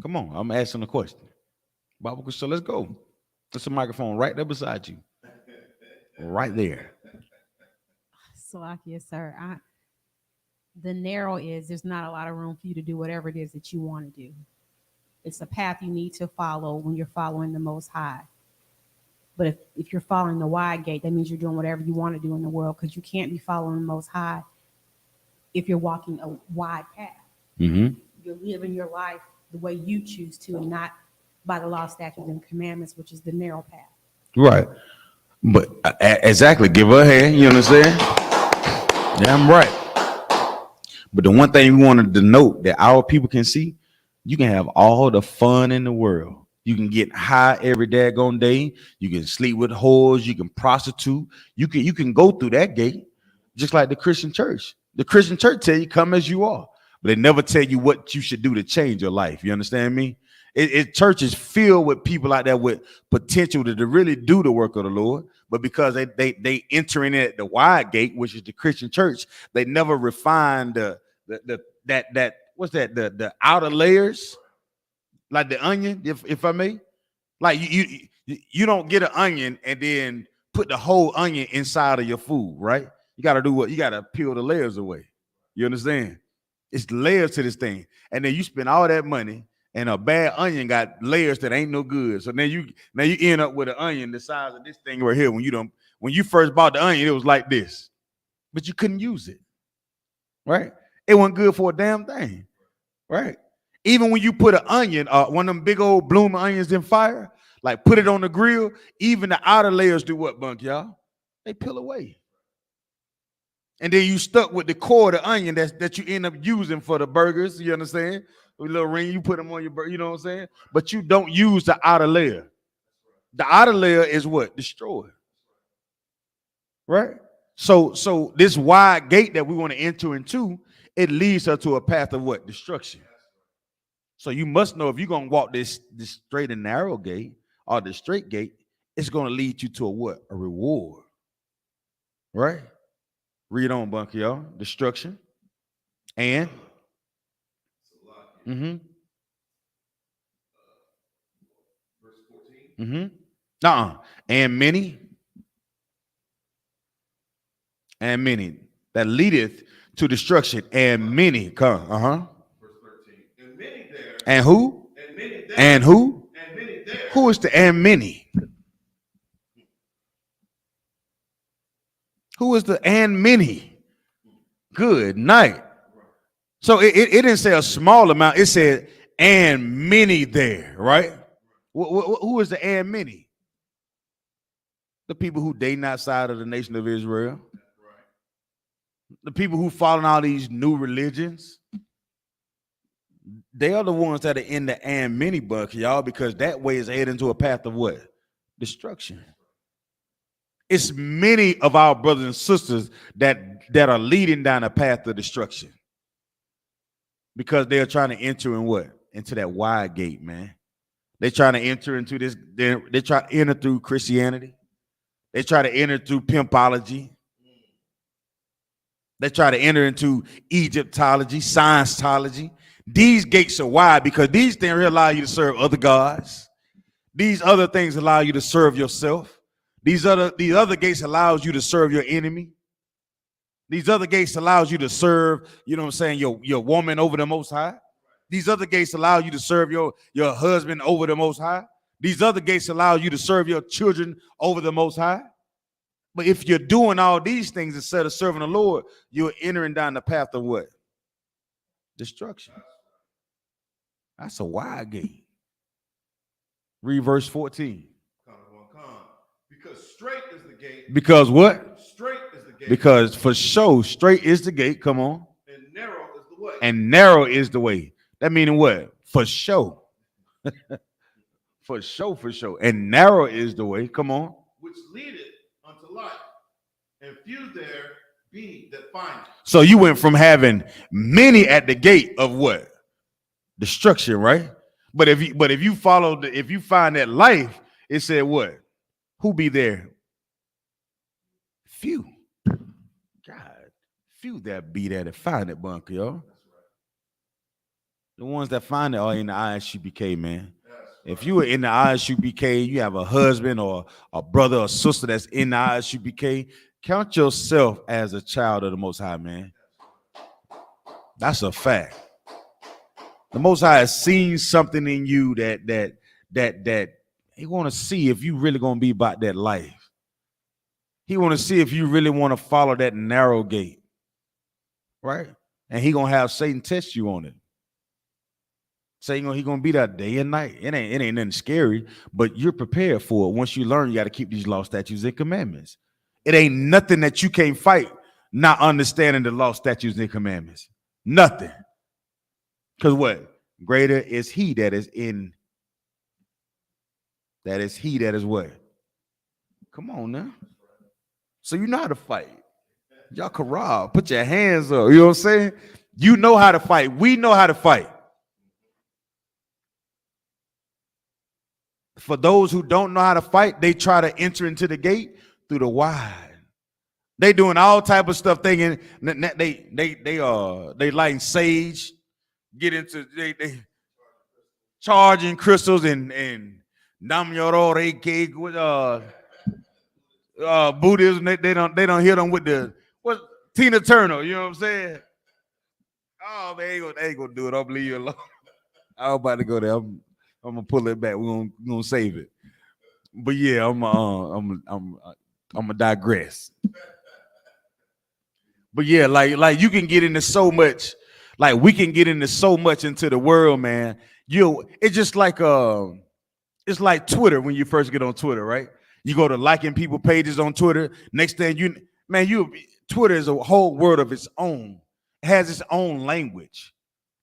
Come on, I'm asking a question. Baba Kusha, let's go. There's a microphone right there beside you. Right there. Salakia, sir. The narrow is there's not a lot of room for you to do whatever it is that you want to do. It's a path you need to follow when you're following the Most High. But if you're following the wide gate, that means you're doing whatever you want to do in the world, because you can't be following the Most High if you're walking a wide path. Mm-hmm. You're living your life the way you choose to and not by the law, statutes, and commandments, which is the narrow path. Right. But exactly, give her a hand, you know what I'm saying? Yeah, I'm right. But the one thing we wanted to note that our people can see, you can have all the fun in the world. You can get high every daggone day. You can sleep with whores. You can prostitute. You can go through that gate, just like the Christian church. The Christian church tell you come as you are, but they never tell you what you should do to change your life. You understand me? Church is filled with people out there with potential to really do the work of the Lord, but because they enter in at the wide gate, which is the Christian church, they never refine the outer layers, like the onion, if I may. Like you don't get an onion and then put the whole onion inside of your food, right? You got to do what? You got to peel the layers away. You understand? It's layers to this thing, and then you spend all that money. And a bad onion got layers that ain't no good. So then you end up with an onion the size of this thing right here. When you first bought the onion, it was like this, but you couldn't use it, right? It wasn't good for a damn thing, right? Even when you put an onion, one of them big old blooming onions in fire, like put it on the grill, even the outer layers do what, bunk, y'all? They peel away. And then you stuck with the core of the onion that you end up using for the burgers, you understand? With a little ring, you put them on your burger, you know what I'm saying? But you don't use the outer layer. The outer layer is what? Destroyed. Right? So this wide gate that we want to enter into, it leads her to a path of what? Destruction. So you must know if you're going to walk this straight and narrow gate or the straight gate, it's going to lead you to a what? A reward. Right? Read on, bunker, y'all. Destruction. And mm-hmm. Verse 14. Mm-hmm. And many that leadeth to destruction. And many come. Verse 13. And many there. And who? And many there. And who? And many there. Who is the and many? Who is the and many? Good night. So it didn't say a small amount. It said and many there, right? Who is the and many? The people who dating outside of the nation of Israel. The people who follow all these new religions. They are the ones that are in the and many buck, y'all, because that way is heading to a path of what? Destruction. It's many of our brothers and sisters that are leading down a path of destruction because they're trying to enter in what? Into that wide gate, man. They're trying to enter into this. They try to enter through Christianity. They try to enter through pimpology. They try to enter into Egyptology, Scientology. These gates are wide because these things allow you to serve other gods. These other things allow you to serve yourself. These other gates allows you to serve your enemy. These other gates allows you to serve, you know what I'm saying, your woman over the Most High. These other gates allow you to serve your husband over the Most High. These other gates allow you to serve your children over the Most High. But if you're doing all these things instead of serving the Lord, you're entering down the path of what? Destruction. That's a wide gate. Read verse 14. Because straight is the gate. Because what? Straight is the gate. Because for sure, straight is the gate. Come on. And narrow is the way. And narrow is the way. That meaning what? For sure. For sure. And narrow is the way. Come on. Which leadeth unto life. And few there be that find it. So you went from having many at the gate of what? Destruction, right? But if you follow if you find that life, it said what? Who be there? Few. God, few that be there to find it, bunker, y'all. The ones that find it are in the I.S.U.P.K, man. If you are in the I.S.U.P.K, you have a husband or a brother or sister that's in the I.S.U.P.K, count yourself as a child of the Most High, man. That's a fact. The Most High has seen something in you that he want to see if you really going to be about that life. He want to see if you really want to follow that narrow gate, right? And he going to have Satan test you on it. Satan, he going to be there day and night. It ain't nothing scary, but you're prepared for it. Once you learn, you got to keep these law, statutes, and commandments. It ain't nothing that you can't fight not understanding the law, statutes, and commandments. Nothing. Because what? Greater is he that is in. That is he that is what? Come on now. So you know how to fight. Y'all can rob. Put your hands up. You know what I'm saying? You know how to fight. We know how to fight. For those who don't know how to fight, they try to enter into the gate through the wide. They doing all type of stuff thinking they lighting sage, get into they charging crystals and Nam Yoro Reiki with Buddhism. They don't hit them with the what Tina Turner, you know what I'm saying? Oh man, they ain't gonna do it. I'll leave you alone. I was about to go there. I'm gonna pull it back. We're gonna save it. But yeah, I'm gonna digress. But yeah, like you can get into so much, like we can get into so much into the world, man. It's just like it's like Twitter when you first get on Twitter, right? You go to liking people pages on Twitter. Next thing Twitter is a whole world of its own. It has its own language.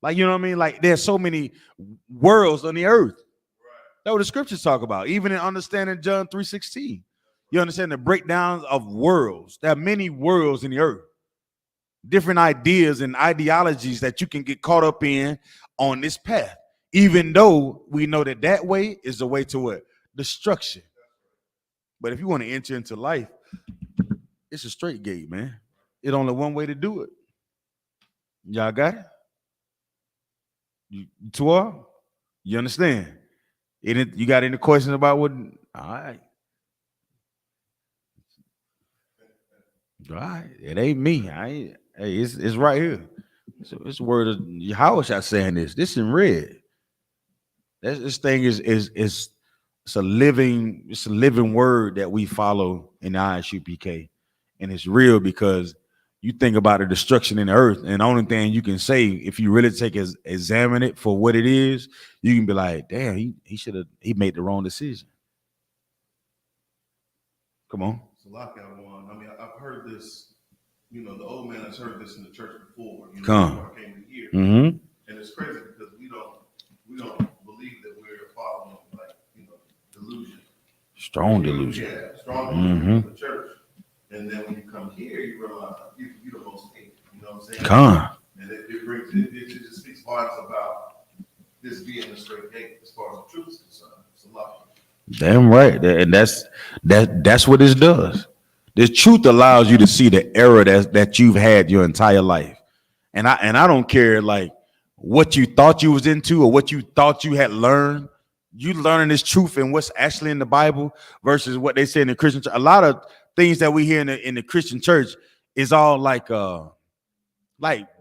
Like, you know what I mean? Like there's so many worlds on the earth. That's what the scriptures talk about. Even in understanding John 3:16, you understand the breakdowns of worlds. There are many worlds in the earth. Different ideas and ideologies that you can get caught up in on this path. Even though we know that way is the way to what? Destruction. But if you want to enter into life, it's a straight gate, man. It's only one way to do it. Y'all got it? You understand? You got any questions about what? All right. It ain't me. Hey, it's right here. So it's the word of Yahweh saying this. This in red. This thing is it's a living word that we follow in the I.S.U.P.K. And it's real because you think about the destruction in the earth, and the only thing you can say, if you really examine it for what it is, you can be like, damn, he made the wrong decision. Come on. It's a lockout one. I mean, I've heard this, the old man has heard this in the church before, before I came to hear. Mm-hmm. And it's crazy because we don't believe that we're following delusion. Strong delusion. Yeah, strong delusion of the church. know what I'm saying? Con. And it just speaks volumes about this being a straight gate as far as the truth is concerned. It's a lot. Damn right. And that's what this does. The truth allows you to see the error that you've had your entire life. And I don't care like what you thought you was into or what you thought you had learned. You learning this truth and what's actually in the Bible versus what they say in the Christian church. A lot of things that we hear in the Christian church is all like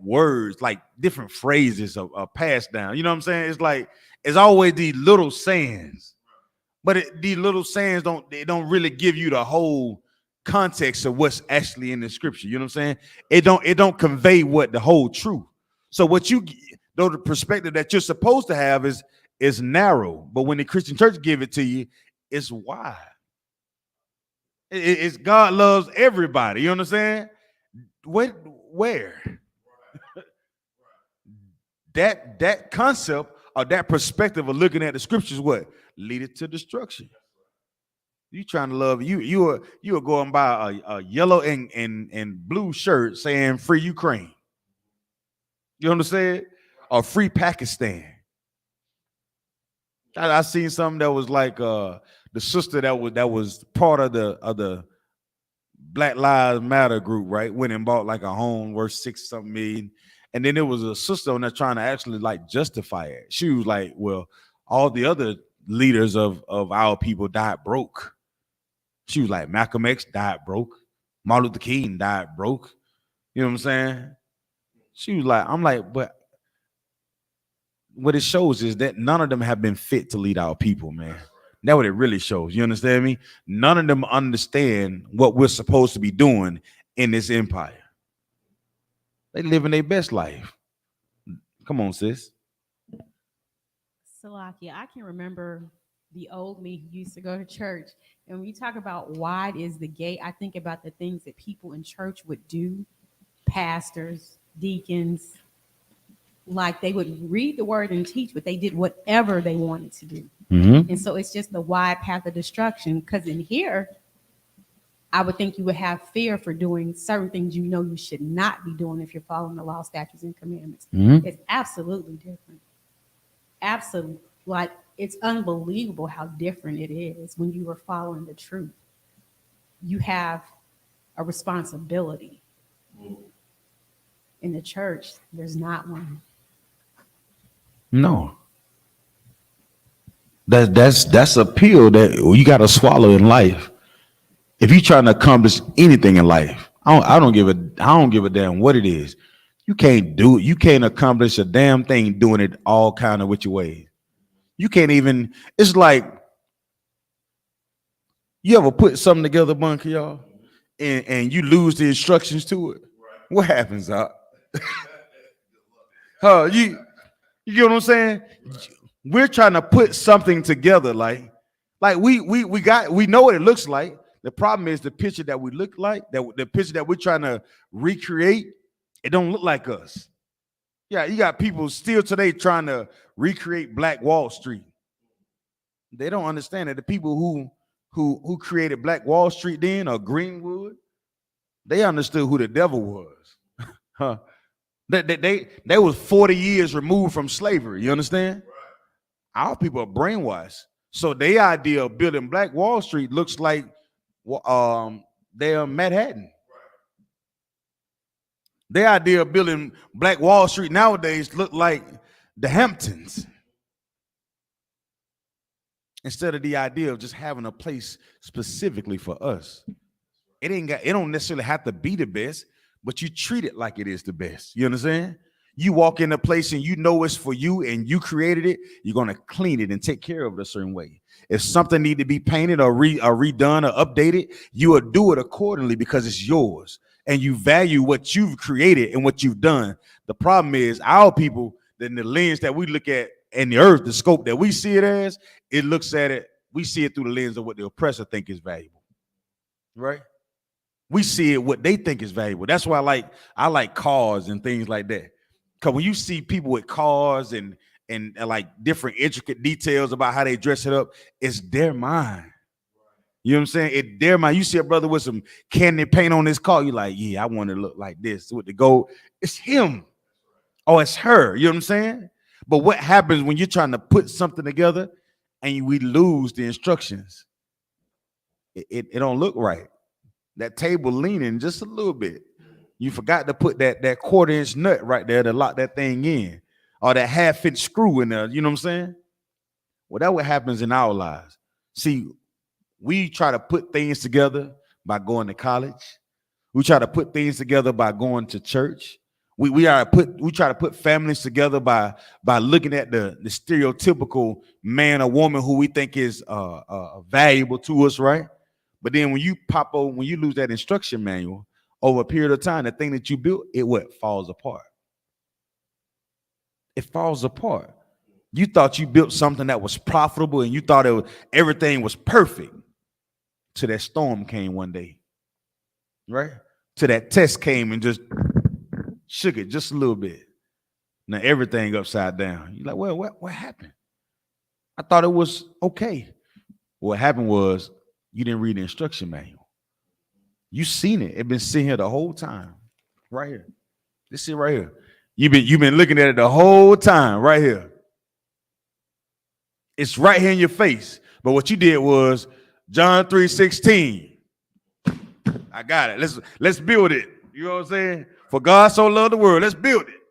words, like different phrases are passed down. You know what I'm saying? It's like it's always these little sayings, but these little sayings don't really give you the whole context of what's actually in the scripture. You know what I'm saying? It don't convey what the whole truth. So what you though the perspective that you're supposed to have is narrow, but when the Christian church give it to you, it's wide. It's God loves everybody. You understand? Where? That concept or that perspective of looking at the scriptures, what lead it to destruction. You trying to love you are going by a yellow and blue shirt saying free Ukraine. You understand? Or free Pakistan. I seen something that was like the sister that was part of the Black Lives Matter group, right? Went and bought like a home worth $6-something million. And then there was a sister on there trying to actually like justify it. She was like, well, all the other leaders of our people died broke. She was like, Malcolm X died broke. Martin Luther King died broke. You know what I'm saying? She was like, I'm like, but what it shows is that none of them have been fit to lead our people, man. That's what it really shows. You understand me? None of them understand what we're supposed to be doing in this empire. They living their best life. Come on, sis. Salakia, I can remember the old me who used to go to church. And when you talk about wide is the gate, I think about the things that people in church would do, pastors, deacons, like they would read the word and teach, but they did whatever they wanted to do. Mm-hmm. And so it's just the wide path of destruction. Because in here, I would think you would have fear for doing certain things you know you should not be doing if you're following the law, statutes, and commandments. Mm-hmm. It's absolutely different. Absolutely. Like, it's unbelievable how different it is when you are following the truth. You have a responsibility. In the church, there's not one. No. That's a pill that you got to swallow in life. If you're trying to accomplish anything in life, I don't give a damn what it is. You can't do it. You can't accomplish a damn thing doing it all kind of with your ways. You can't even. It's like you ever put something together, bunch of y'all, and you lose the instructions to it. What happens, Doc? You get what I'm saying? We're trying to put something together, like we know what it looks like. The problem is the picture that we look like, the picture that we're trying to recreate, it don't look like us. Yeah, you got people still today trying to recreate Black Wall Street. They don't understand that the people who created Black Wall Street then, or Greenwood, they understood who the devil was. Huh? They was 40 years removed from slavery. You understand? Our people are brainwashed. So their idea of building Black Wall Street looks like they're Manhattan. Their idea of building Black Wall Street nowadays look like the Hamptons. Instead of the idea of just having a place specifically for us. It don't necessarily have to be the best, but you treat it like it is the best. You understand? You walk in a place and you know it's for you and you created it, you're going to clean it and take care of it a certain way. If something need to be painted or redone or updated, you will do it accordingly because it's yours and you value what you've created and what you've done. The problem is our people, then the lens that we look at in the earth, the scope that we see it as, it looks at it, we see it through the lens of what the oppressor think is valuable, right? We see it what they think is valuable. That's why I like cars and things like that. Because when you see people with cars and like different intricate details about how they dress it up, it's their mind. You know what I'm saying? It there, man. You see a brother with some candy paint on his car, you like, yeah, I want to look like this with the gold. It's him. Oh, it's her. You know what I'm saying? But what happens when you're trying to put something together and we lose the instructions? It don't look right. That table leaning just a little bit. You forgot to put that 1/4-inch nut right there to lock that thing in, or that 1/2-inch screw in there. You know what I'm saying? Well, that's what happens in our lives. See, we try to put things together by going to college. We try to put things together by going to church. We try to put families together by looking at the stereotypical man or woman who we think is valuable to us, right? But then when you lose that instruction manual over a period of time, the thing that you built, it falls apart. It falls apart. You thought you built something that was profitable and you thought everything was perfect. Till that storm came one day, right? Till that test came and just shook it just a little bit. Now everything upside down. You're like, well, what happened? I thought it was okay. What happened was you didn't read the instruction manual. You seen it. It been sitting here the whole time, right here. This is right here. You've been looking at it the whole time, right here. It's right here in your face. But what you did was John 3:16. I got it. Let's build it. You know what I'm saying? For God so loved the world. Let's build it.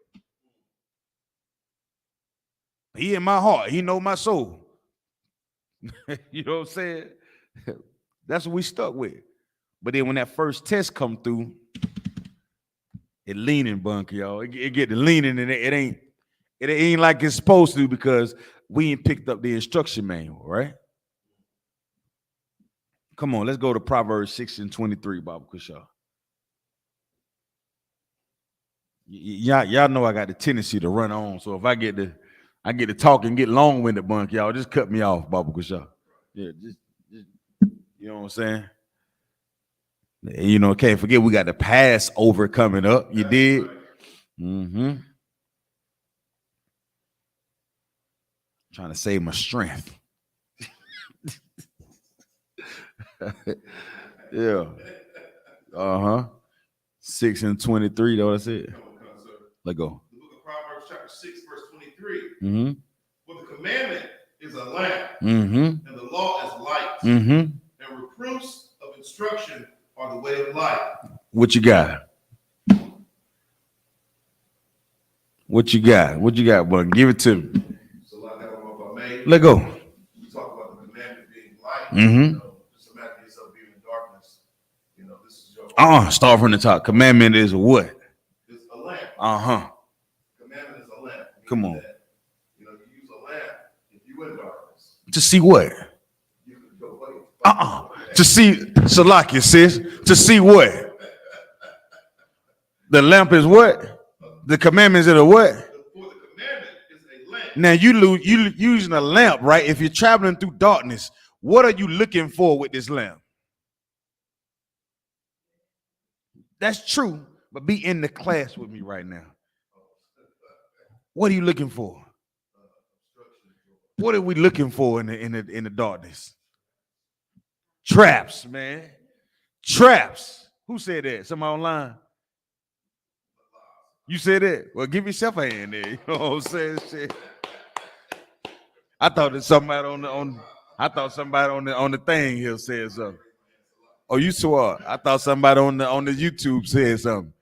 He in my heart. He know my soul. You know what I'm saying? That's what we stuck with. But then when that first test come through, it leaning bunk, y'all. It get the leaning, and it ain't like it's supposed to, because we ain't picked up the instruction manual, right? Come on, let's go to Proverbs 6:23, Baba Kusha. Y'all know I got the tendency to run on. So if I get to talk and get long-winded, bunk, y'all just cut me off, Baba Kusha. Yeah, just you know what I'm saying? You know, can't forget we got the Passover coming up. You did? Mm-hmm. Trying to save my strength. Yeah. 6:23. That's what I said. Let go. The book of Proverbs, chapter 6, verse 23. Mm-hmm. For the commandment is a lamp, Mm-hmm. and the law is light, Mm-hmm. and reproofs of instruction are the way of life. What you got? What you got? What you got, bud? Give it to me. So like that, if I may, Let go. you talk about the commandment being light. Mm-hmm. You know, just imagine yourself being in darkness. You know, this is your Start from the top. Commandment is what? It's a lamp. Commandment is a lamp. Come on. That, you know, you use a lamp if you're in darkness. To see what? You can go away. To see, Salakia, sis. To see what? The lamp is what? The commandments are the what? For the commandment is a lamp. Now you using a lamp, right? If you're traveling through darkness, what are you looking for with this lamp? That's true, but be in the class with me right now. What are you looking for? What are we looking for in the darkness? Traps, man. Traps. Who said that? Somebody online? You said that? Well, give yourself a hand there. You know what I'm saying? Shit. I thought that somebody on the thing here said something. Oh, you saw it. I thought somebody on the YouTube said something.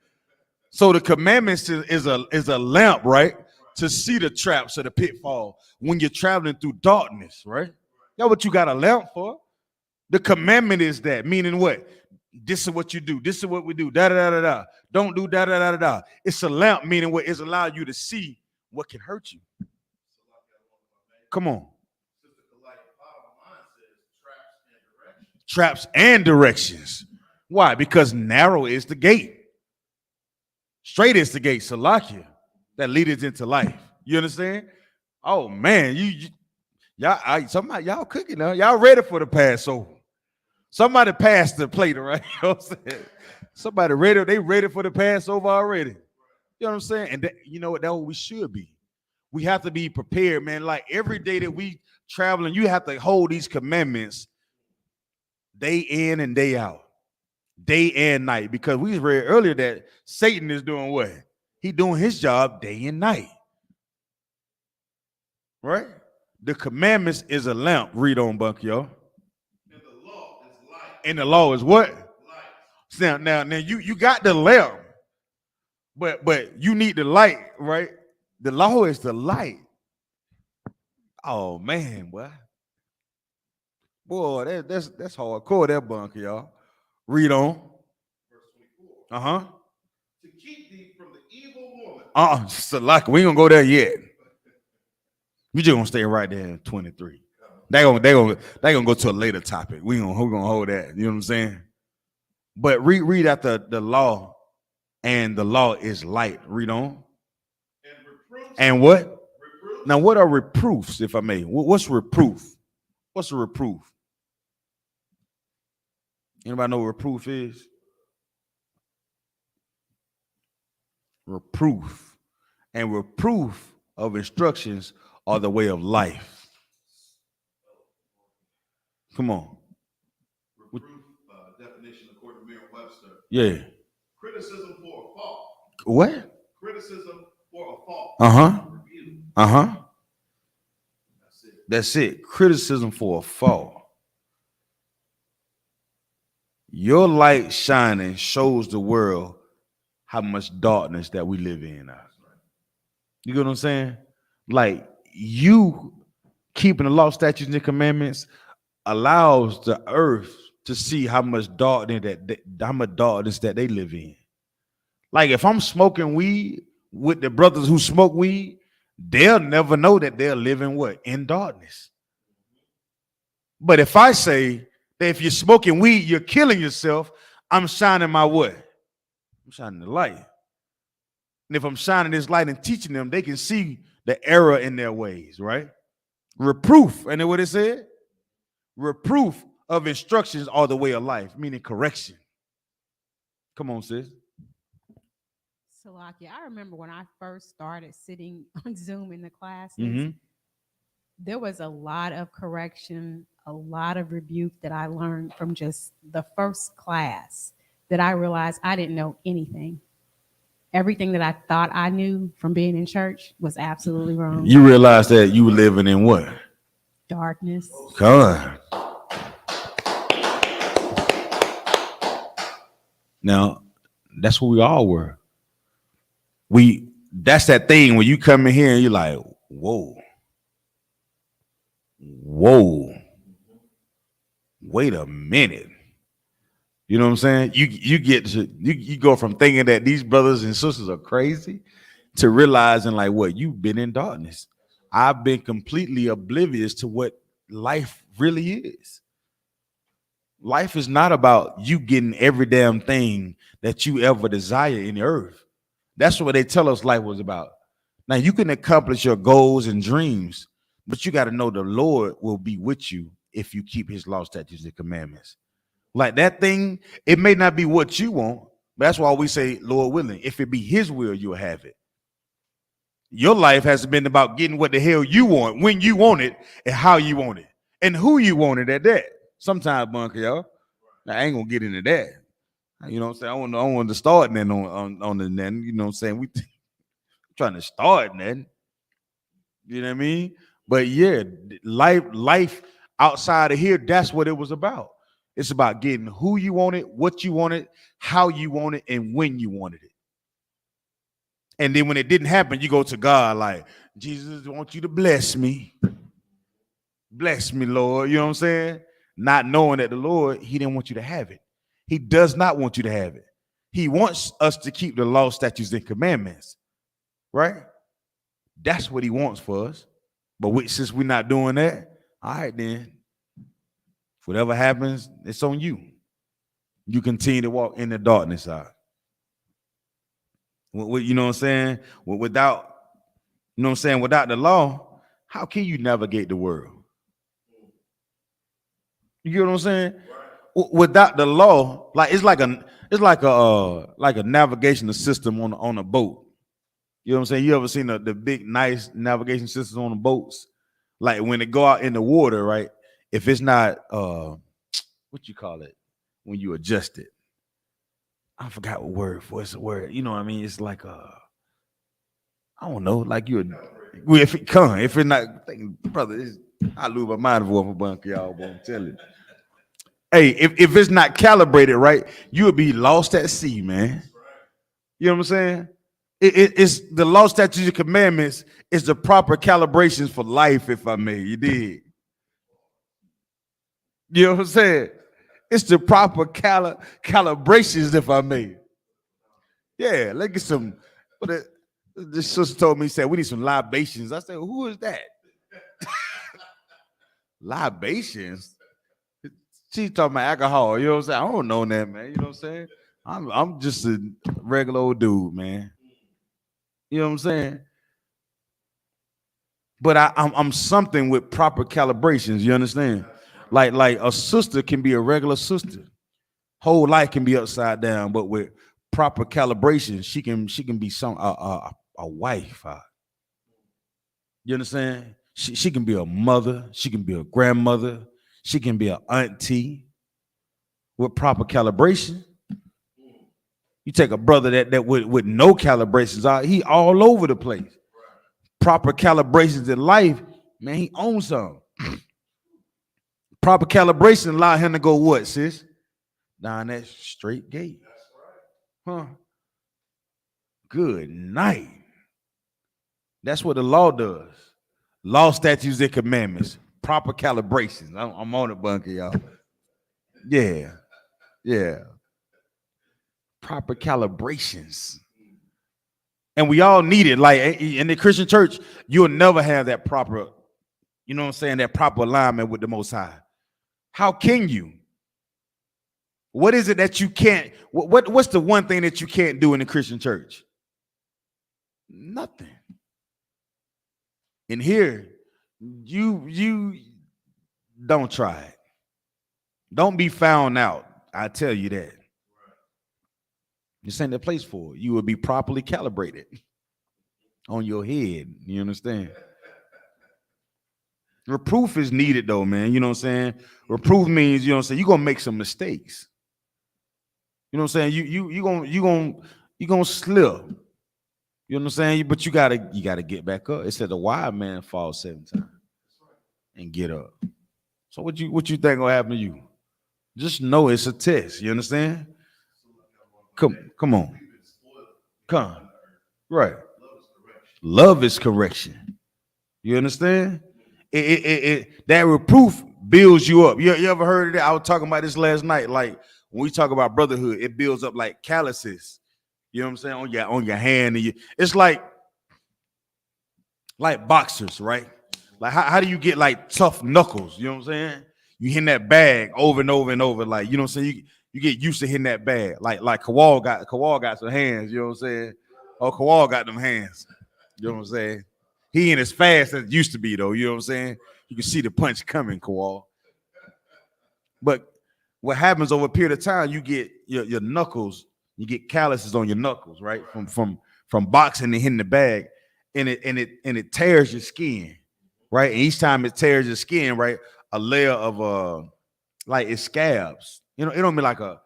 So the commandments is a lamp, right? To see the traps or the pitfall when you're traveling through darkness, right? That's what you got a lamp for. The commandment is that, meaning what? This is what you do. This is what we do. Da da da da da. Don't do da da da da da. It's a lamp, meaning what? It's allowed you to see what can hurt you. Come on. Traps and directions. Why? Because narrow is the gate. Straight is the gate, Salakia, that leads into life. You understand? Oh man, y'all cooking now. Y'all ready for the Passover? Somebody passed the plate, right? You know what I'm saying? Somebody ready, they ready for the Passover already. You know what I'm saying? And you know what? That's what we should be. We have to be prepared, man. Like every day that we traveling, you have to hold these commandments day in and day out, day and night. Because we read earlier that Satan is doing what? He doing his job day and night. Right? The commandments is a lamp. Read on, Bunk, y'all. And the law is light. And the law is what? Light. Now you got the lamp, but you need the light, right? The law is the light. Oh man, boy, that's hardcore. That Bunk, y'all. Read on. Verse 24. To keep thee from the evil woman. So like we ain't gonna go there yet. We just gonna stay right there in 23. They gonna go to a later topic. We're gonna hold that. You know what I'm saying? But read after the law, and the law is light. Read on. And reproofs. And what? Reproofs. Now, what are reproofs, if I may? What's reproof? What's a reproof? Anybody know what reproof is? Reproof. And reproof of instructions are the way of life. Come on. Reproof, definition according to Merriam-Webster. Yeah. Criticism for a fault. What? Criticism for a fault. Review. That's it. That's it. Criticism for a fault. Your light shining shows the world how much darkness that we live in now. You get what I'm saying? Like, you keeping the law, statutes, and commandments allows the earth to see how much darkness that they live in. Like, if I'm smoking weed with the brothers who smoke weed, they'll never know that they're living what? In darkness. But if I say that if you're smoking weed, you're killing yourself, I'm shining my what? I'm shining the light. And if I'm shining this light and teaching them, they can see the error in their ways, right? Reproof, and then what it said? Reproof of instructions are the way of life, meaning correction. Come on, sis. Salakia, I remember when I first started sitting on Zoom in the classes, there was a lot of correction, a lot of rebuke that I learned from just the first class that I realized I didn't know anything. Everything that I thought I knew from being in church was absolutely wrong. You realize that you were living in what? Darkness. God. Now, that's what we all were. That's that thing when you come in here and you're like, whoa, wait a minute. You know what I'm saying? You go from thinking that these brothers and sisters are crazy to realizing like what? You've been in darkness. I've been completely oblivious to what life really is. Life is not about you getting every damn thing that you ever desire in the earth. That's what they tell us life was about. Now you can accomplish your goals and dreams, but you got to know the Lord will be with you if you keep his law, statutes, and commandments. Like that thing, it may not be what you want, but that's why we say, Lord willing, if it be his will, you'll have it. Your life has been about getting what the hell you want, when you want it, and how you want it, and who you want it at that. Sometimes, bunker, y'all. Now, I ain't gonna get into that. You know what I'm saying? I want to start then on the then. You know what I'm saying? We trying to start then. You know what I mean? But yeah, life outside of here, that's what it was about. It's about getting who you wanted, what you wanted, how you wanted, and when you wanted it. And then when it didn't happen, you go to God like, Jesus, I want you to bless me. Bless me, Lord. You know what I'm saying? Not knowing that the Lord, he didn't want you to have it. He does not want you to have it. He wants us to keep the law, statutes, and commandments. Right? That's what he wants for us. But since we're not doing that, all right then. Whatever happens, it's on you. You continue to walk in the darkness side. You know what I'm saying? Without, you know what I'm saying? Without the law, how can you navigate the world? You get what I'm saying? Without the law, like it's like a navigational system on a boat. You know what I'm saying? You ever seen the big nice navigation systems on the boats? Like when they go out in the water, right? If it's not what you call it when you adjust it. I forgot what word for it's a word. You know what I mean? It's like I don't know, like if it come, if it's not, brother, I lose my mind for a bunch of y'all, but I'm telling you. Hey, if it's not calibrated right, you would be lost at sea, man. You know what I'm saying? It's the law, statutes, and commandments is the proper calibrations for life, if I may. You did. You know what I'm saying? It's the proper calibrations, if I may. Yeah, let's get some. But this sister told me, said we need some libations. I said, who is that? Libations? She's talking about alcohol. You know what I'm saying? I don't know that, man. You know what I'm saying? I'm just a regular old dude, man. You know what I'm saying? But I'm something with proper calibrations. You understand? Like a sister can be a regular sister. Whole life can be upside down, but with proper calibration, she can be a wife. You understand? She can be a mother. She can be a grandmother. She can be an auntie. With proper calibration, you take a brother that with no calibrations, he all over the place. Proper calibrations in life, man, he owns some. Proper calibration allow him to go what, sis? Down that straight gate. Huh? Good night. That's what the law does. Law, statutes, and commandments. Proper calibrations. I'm on it, bunker, y'all. Yeah. Yeah. Proper calibrations. And we all need it. Like in the Christian church, you'll never have that proper, you know what I'm saying, that proper alignment with the Most High. How can you? What is it that you can't? What's the one thing that you can't do in the Christian church? Nothing. And here, you don't try it. Don't be found out. I tell you that. This ain't the place for it. You will be properly calibrated on your head. You understand? Reproof is needed though, man. You know what I'm saying? Reproof means, you know what I'm saying, you're gonna make some mistakes. You know what I'm saying? You gonna slip. You know what I'm saying? But you gotta get back up. It said the wise man falls 7 times and get up. So what you think gonna happen to you? Just know it's a test. You understand? Come on. Come. Right. Love is correction. You understand? That reproof builds you up. You ever heard of that? I was talking about this last night. Like when we talk about brotherhood, it builds up like calluses. You know what I'm saying? On your hand. And it's like boxers, right? Like how do you get like tough knuckles? You know what I'm saying? You hit that bag over and over and over. Like, you know what I'm saying? You get used to hitting that bag. Like Kawal got some hands, you know what I'm saying? Oh, Kawal got them hands. You know what I'm saying? He ain't as fast as it used to be, though. You know what I'm saying? You can see the punch coming, Kawal. But what happens over a period of time, you get your knuckles, you get calluses on your knuckles, right? From boxing and hitting the bag, and it tears your skin, right? And each time it tears your skin, right, a layer of like it scabs. You know, it don't be like a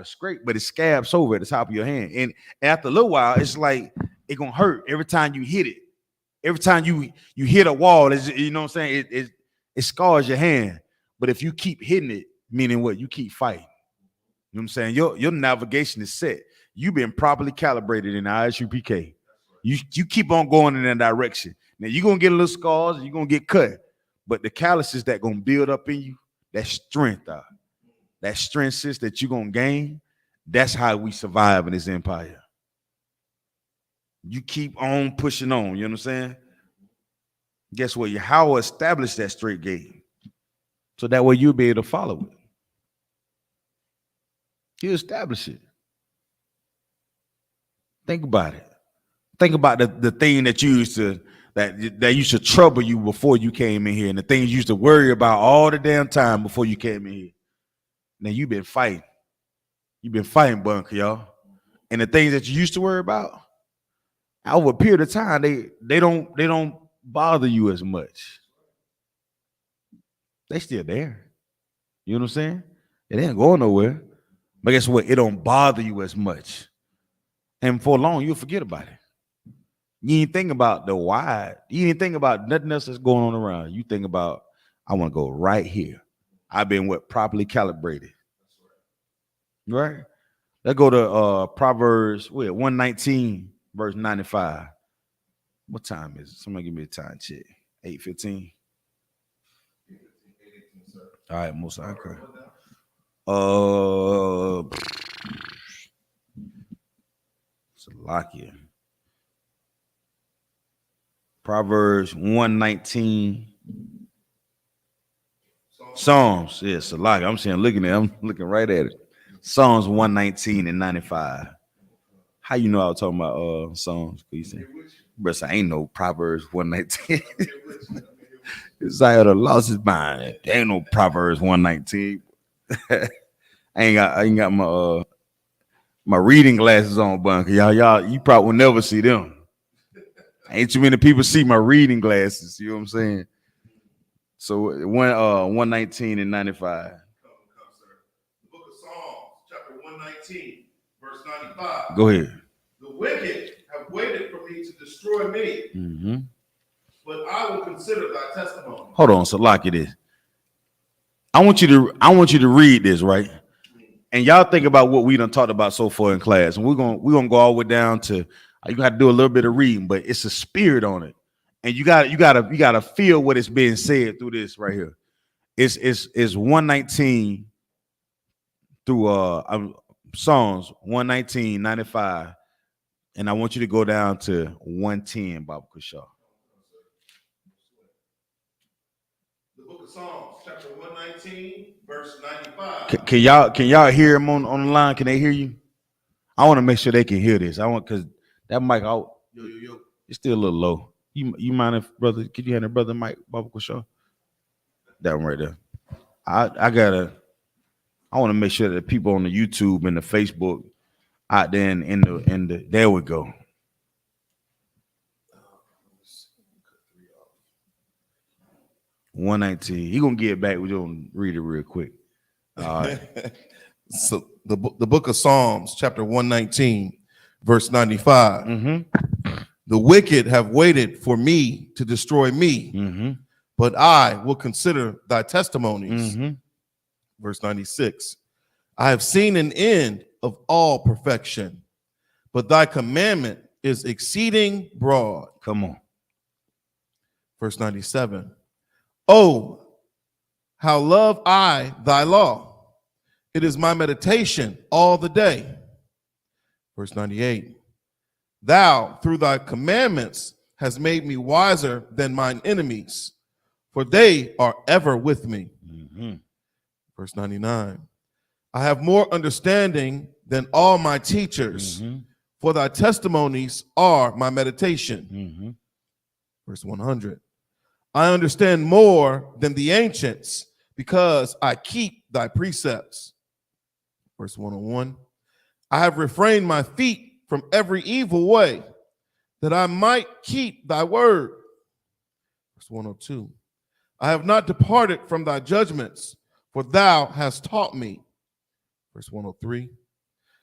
scrape, but it scabs over at the top of your hand. And after a little while, it's like it gonna hurt every time you hit it. Every time you hit a wall, you know what I'm saying? It scars your hand. But if you keep hitting it, meaning what? You keep fighting. You know what I'm saying? Your navigation is set. You've been properly calibrated in the I.S.U.P.K. You keep on going in that direction. Now you're gonna get a little scars, you're gonna get cut. But the calluses that gonna build up in you, that strength, sis, that you're gonna gain, that's how we survive in this empire. You keep on pushing on, you know what I'm saying? Guess what? Yahweh established that straight gate. So that way you'll be able to follow it. He'll establish it. Think about it. Think about the thing that you used to that used to trouble you before you came in here, and the things you used to worry about all the damn time before you came in here. Now you've been fighting. You've been fighting, bunker, y'all. And the things that you used to worry about, over a period of time, they don't bother you as much. They still there. You know what I'm saying? It ain't going nowhere. But guess what? It don't bother you as much. And for long, you'll forget about it. You ain't think about the why. You ain't think about nothing else that's going on around. You think about, I want to go right here. I've been properly calibrated. Right? Let's go to Proverbs 119, verse 95. What time is it? Somebody give me a time check. 8:15. All right, most okay. Salakia. Proverbs 119. Psalms. Yeah, Salakia. I'm saying looking right at it. Psalms 119 and 95. How you know I was talking about Psalms? You say, bro, I ain't no Proverbs 119. Zion lost his mind. There ain't no Proverbs 119. I ain't got my reading glasses on, bun. Y'all, you probably will never see them. Ain't too many people see my reading glasses. You know what I'm saying? So 119 and 95. The book of Psalms, chapter 119, verse 95. Go ahead. The wicked have waited for me to destroy me, but I will consider thy testimony. Hold on, so lock it is. I want you to read this, right? And y'all think about what we done talked about so far in class. And we're gonna go all the way down to you got to do a little bit of reading, but it's a spirit on it. And you gotta feel what is being said through this right here. It's 119 through Psalms 119, 95. And I want you to go down to 110, Baba Kushaw. The book of Psalms, chapter 119, verse 95. Can y'all hear him on the line? Can they hear you? I want to make sure they can hear this. Because that mic out. Yo. It's still a little low. You mind if brother? Could you hand the brother mic, Baba Kushaw? That one right there. I want to make sure that the people on the YouTube and the Facebook out there in the there we go. $119. He gonna get it back. We're gonna read it real quick. All right. So the book of Psalms, chapter 119, verse 95. The wicked have waited for me to destroy me, but I will consider thy testimonies. Verse 96. I have seen an end of all perfection, but thy commandment is exceeding broad. Come on. Verse 97. Oh, how love I thy law. It is my meditation all the day. Verse 98. Thou, through thy commandments, hast made me wiser than mine enemies, for they are ever with me. Verse 99. I have more understanding than all my teachers, for thy testimonies are my meditation. Verse 100. I understand more than the ancients, because I keep thy precepts. Verse 101. I have refrained my feet from every evil way, that I might keep thy word. Verse 102. I have not departed from thy judgments, for thou hast taught me. Verse 103.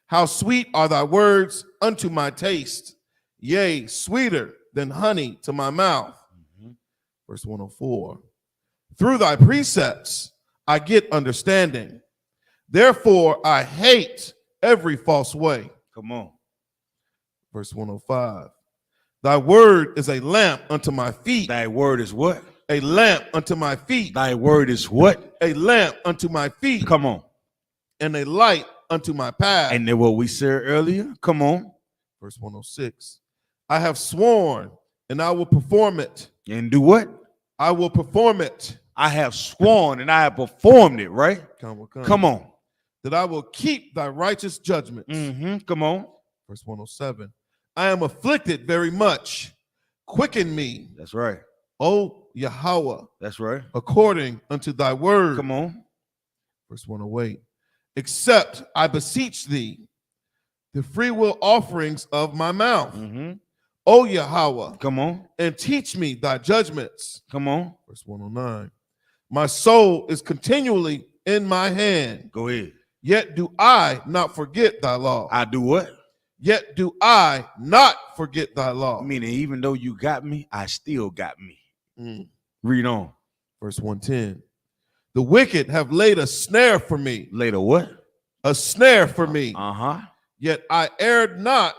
How sweet are thy words unto my taste, yea, sweeter than honey to my mouth. Verse 104. Through thy precepts I get understanding. Therefore I hate every false way. Come on. Verse 105. Thy word is a lamp unto my feet. Thy word is what? A lamp unto my feet. Thy word is what? A lamp unto my feet. Come on. And a light unto my path. And then what we said earlier. Come on. Verse 106. I have sworn and I will perform it. And do what? I will perform it. I have sworn and I have performed it, right? Come on. That I will keep thy righteous judgments. Come on. Verse 107. I am afflicted very much. Quicken me. That's right. O Yahweh. That's right. According unto thy word. Come on. Verse 108. Except I beseech thee the free will offerings of my mouth. O Yahweh. Come on. And teach me thy judgments. Come on. Verse 109. My soul is continually in my hand. Go ahead. Yet do I not forget thy law. I do what? Yet do I not forget thy law. Meaning, even though you got me, I still got me. Read on. Verse 110. The wicked have laid a snare for me. Laid a what? A snare for me. Uh-huh. Yet I erred not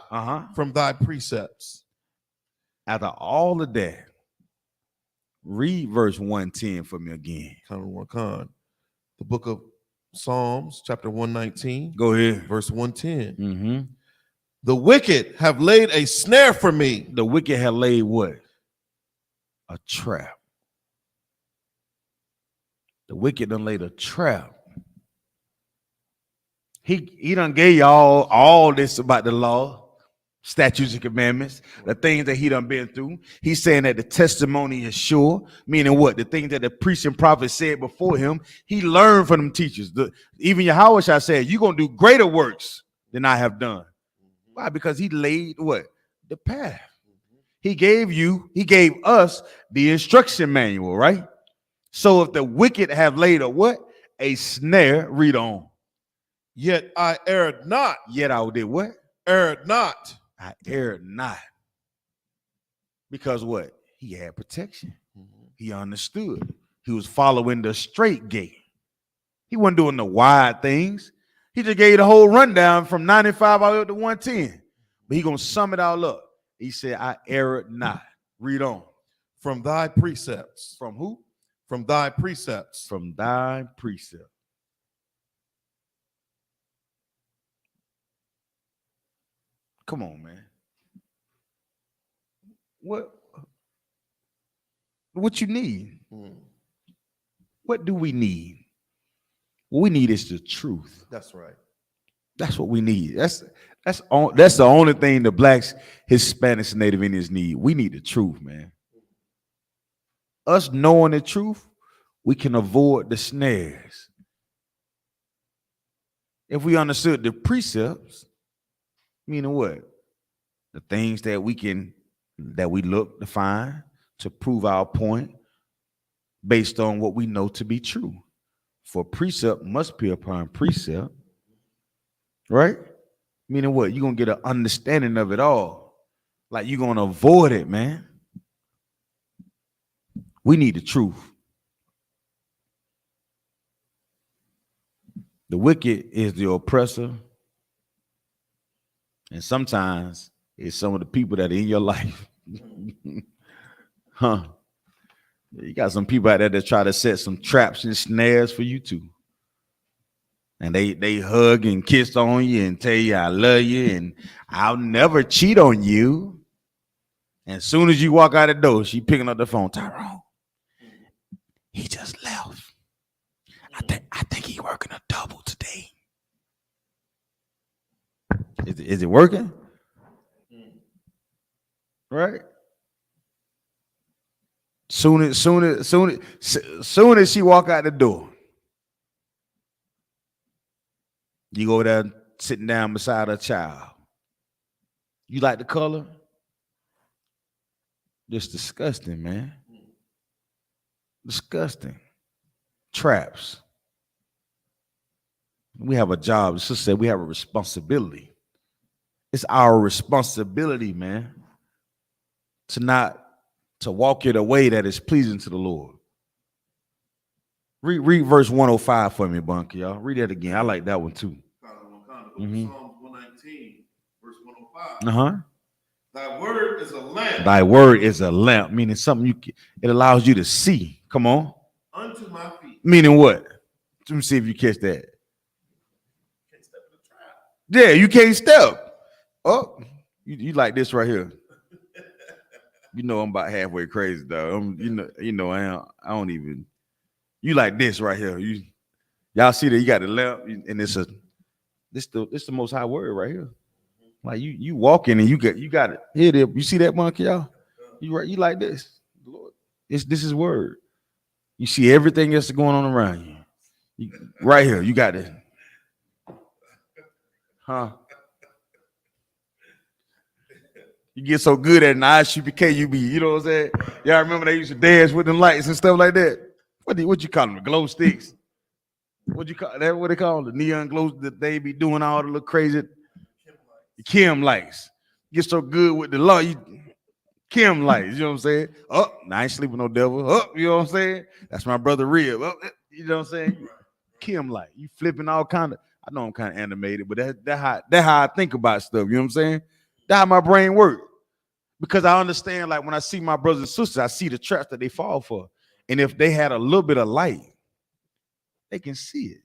from thy precepts. After all of that, read verse 110 for me again. The book of Psalms, chapter 119. Go ahead. Verse 110. Mm-hmm. The wicked have laid a snare for me. The wicked have laid what? A trap. The wicked done laid a trap. He done gave y'all all this about the law, statutes and commandments, the things that he done been through. He's saying that the testimony is sure, meaning what? The things that the priest and prophet said before him, he learned from them teachers. Even Yahweh said, you're going to do greater works than I have done. Why? Because he laid what? The path. He gave us the instruction manual, right? So if the wicked have laid a what? A snare, read on. Yet I erred not. Yet I did what? Erred not. I erred not. Because what? He had protection. He understood. He was following the straight gate. He wasn't doing the wide things. He just gave the whole rundown from 95 all the way up to 110. But he going to sum it all up. He said, I erred not. Read on. From thy precepts. From who? From thy precepts. From thy precepts. Come on, man. What you need? What do we need? What we need is the truth. That's right. That's what we need. That's the only thing the blacks, Hispanics, and Native Indians need. We need the truth, man. Us knowing the truth, we can avoid the snares. If we understood the precepts, meaning what? The things that we look to find to prove our point based on what we know to be true. For precept must be upon precept, right? Meaning what? You're going to get an understanding of it all. Like you're going to avoid it, man. We need the truth. The wicked is the oppressor. And sometimes it's some of the people that are in your life. You got some people out there that try to set some traps and snares for you too. And they hug and kiss on you and tell you I love you and I'll never cheat on you. And as soon as you walk out the door, she picking up the phone. Tyrone, he just left. I think he working a double today. Is it working? Right? Soon as she walk out the door, you go there sitting down beside her child. You like the color? Just disgusting, man. Disgusting. Traps. We have a job. The sister said we have a responsibility. It's our responsibility, man, to walk it a way that is pleasing to the Lord. Read verse 105 for me, Bunky, y'all. Read that again. I like that one too. Psalms 119, verse 105. Uh-huh. Thy word is a lamp. Thy word is a lamp, meaning something it allows you to see. Come on. Unto my feet. Meaning what? Let me see if you catch that. Can't step in the trap. Yeah, you can't step. Oh, you like this right here. You know I'm about halfway crazy, though. You know I don't even. You like this right here. Y'all see that you got the lamp, and this the most high word right here. Like you walking and you got it. Here it is. You see that monkey, y'all? You like this. Lord, this is word. You see everything that's going on around you. Right here, you got it. Huh? You get so good at an I.S.U.P.K, you know what I'm saying? Y'all remember they used to dance with them lights and stuff like that? What you call them? The glow sticks? What you call that? What they call the neon glows that they be doing all the little crazy Kim lights. Get so good with the law, you Kim lights. You know what I'm saying? Oh, now I ain't sleeping no devil. Oh, you know what I'm saying? That's my brother Rib. Oh, you know what I'm saying? Kim light. You flipping all kind of. I know I'm kind of animated, but that's how I think about stuff. You know what I'm saying? That's how my brain works. Because I understand, like when I see my brothers and sisters, I see the traps that they fall for. And if they had a little bit of light, they can see it.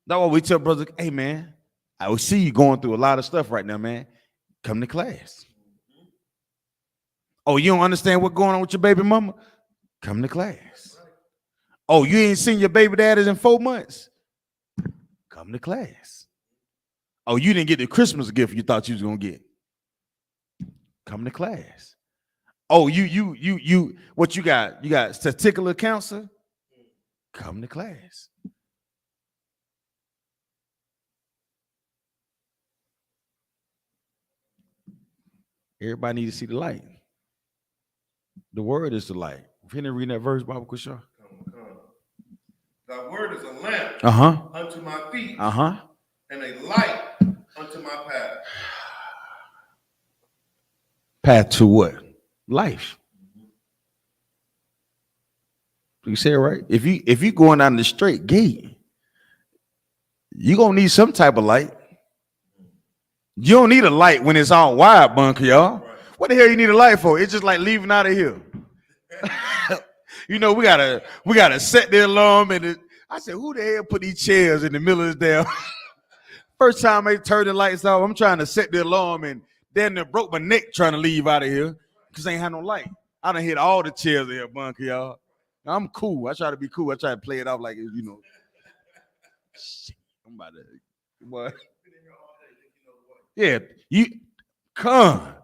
That's why we tell brothers, hey man, I will see you going through a lot of stuff right now, man. Come to class. Oh, you don't understand what's going on with your baby mama? Come to class. Oh, you ain't seen your baby daddies in 4 months? Come to class. Oh, you didn't get the Christmas gift you thought you was gonna get. Come to class. Oh, you what you got? You got testicular cancer? Come to class. Everybody need to see the light. The word is the light. Can you read that verse, Bible Kusha? Thy word is a lamp unto my feet and a light unto my path. Path to what? Life. You say it right. If you going down the straight gate, you gonna need some type of light. You don't need a light when it's all wide, bunker, y'all. Right. What the hell you need a light for? It's just like leaving out of here. You know, we gotta set the alarm, and I said, who the hell put these chairs in the middle of this damn? First time they turned the lights off, I'm trying to set the alarm, and then they broke my neck trying to leave out of here because I ain't had no light. I done hit all the chairs in here, bunker, y'all. I'm cool. I try to be cool. I try to play it off like, you know. Shit, I'm about to, what? Yeah, you come.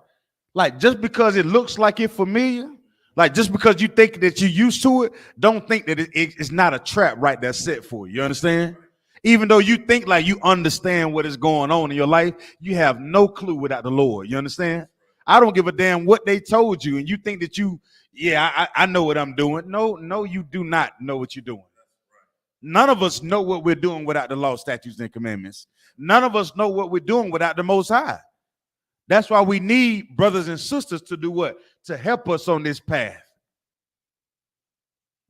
Like, just because it looks like it's familiar, like just because you think that you're used to it, don't think that it's not a trap right there set for you. You understand? Even though you think like you understand what is going on in your life, you have no clue without the Lord. You understand? I don't give a damn what they told you, and you think that I know what I'm doing. No, you do not know what you're doing. None of us know what we're doing without the law, statutes, and commandments. None of us know what we're doing without the Most High. That's why we need brothers and sisters to do what? To help us on this path.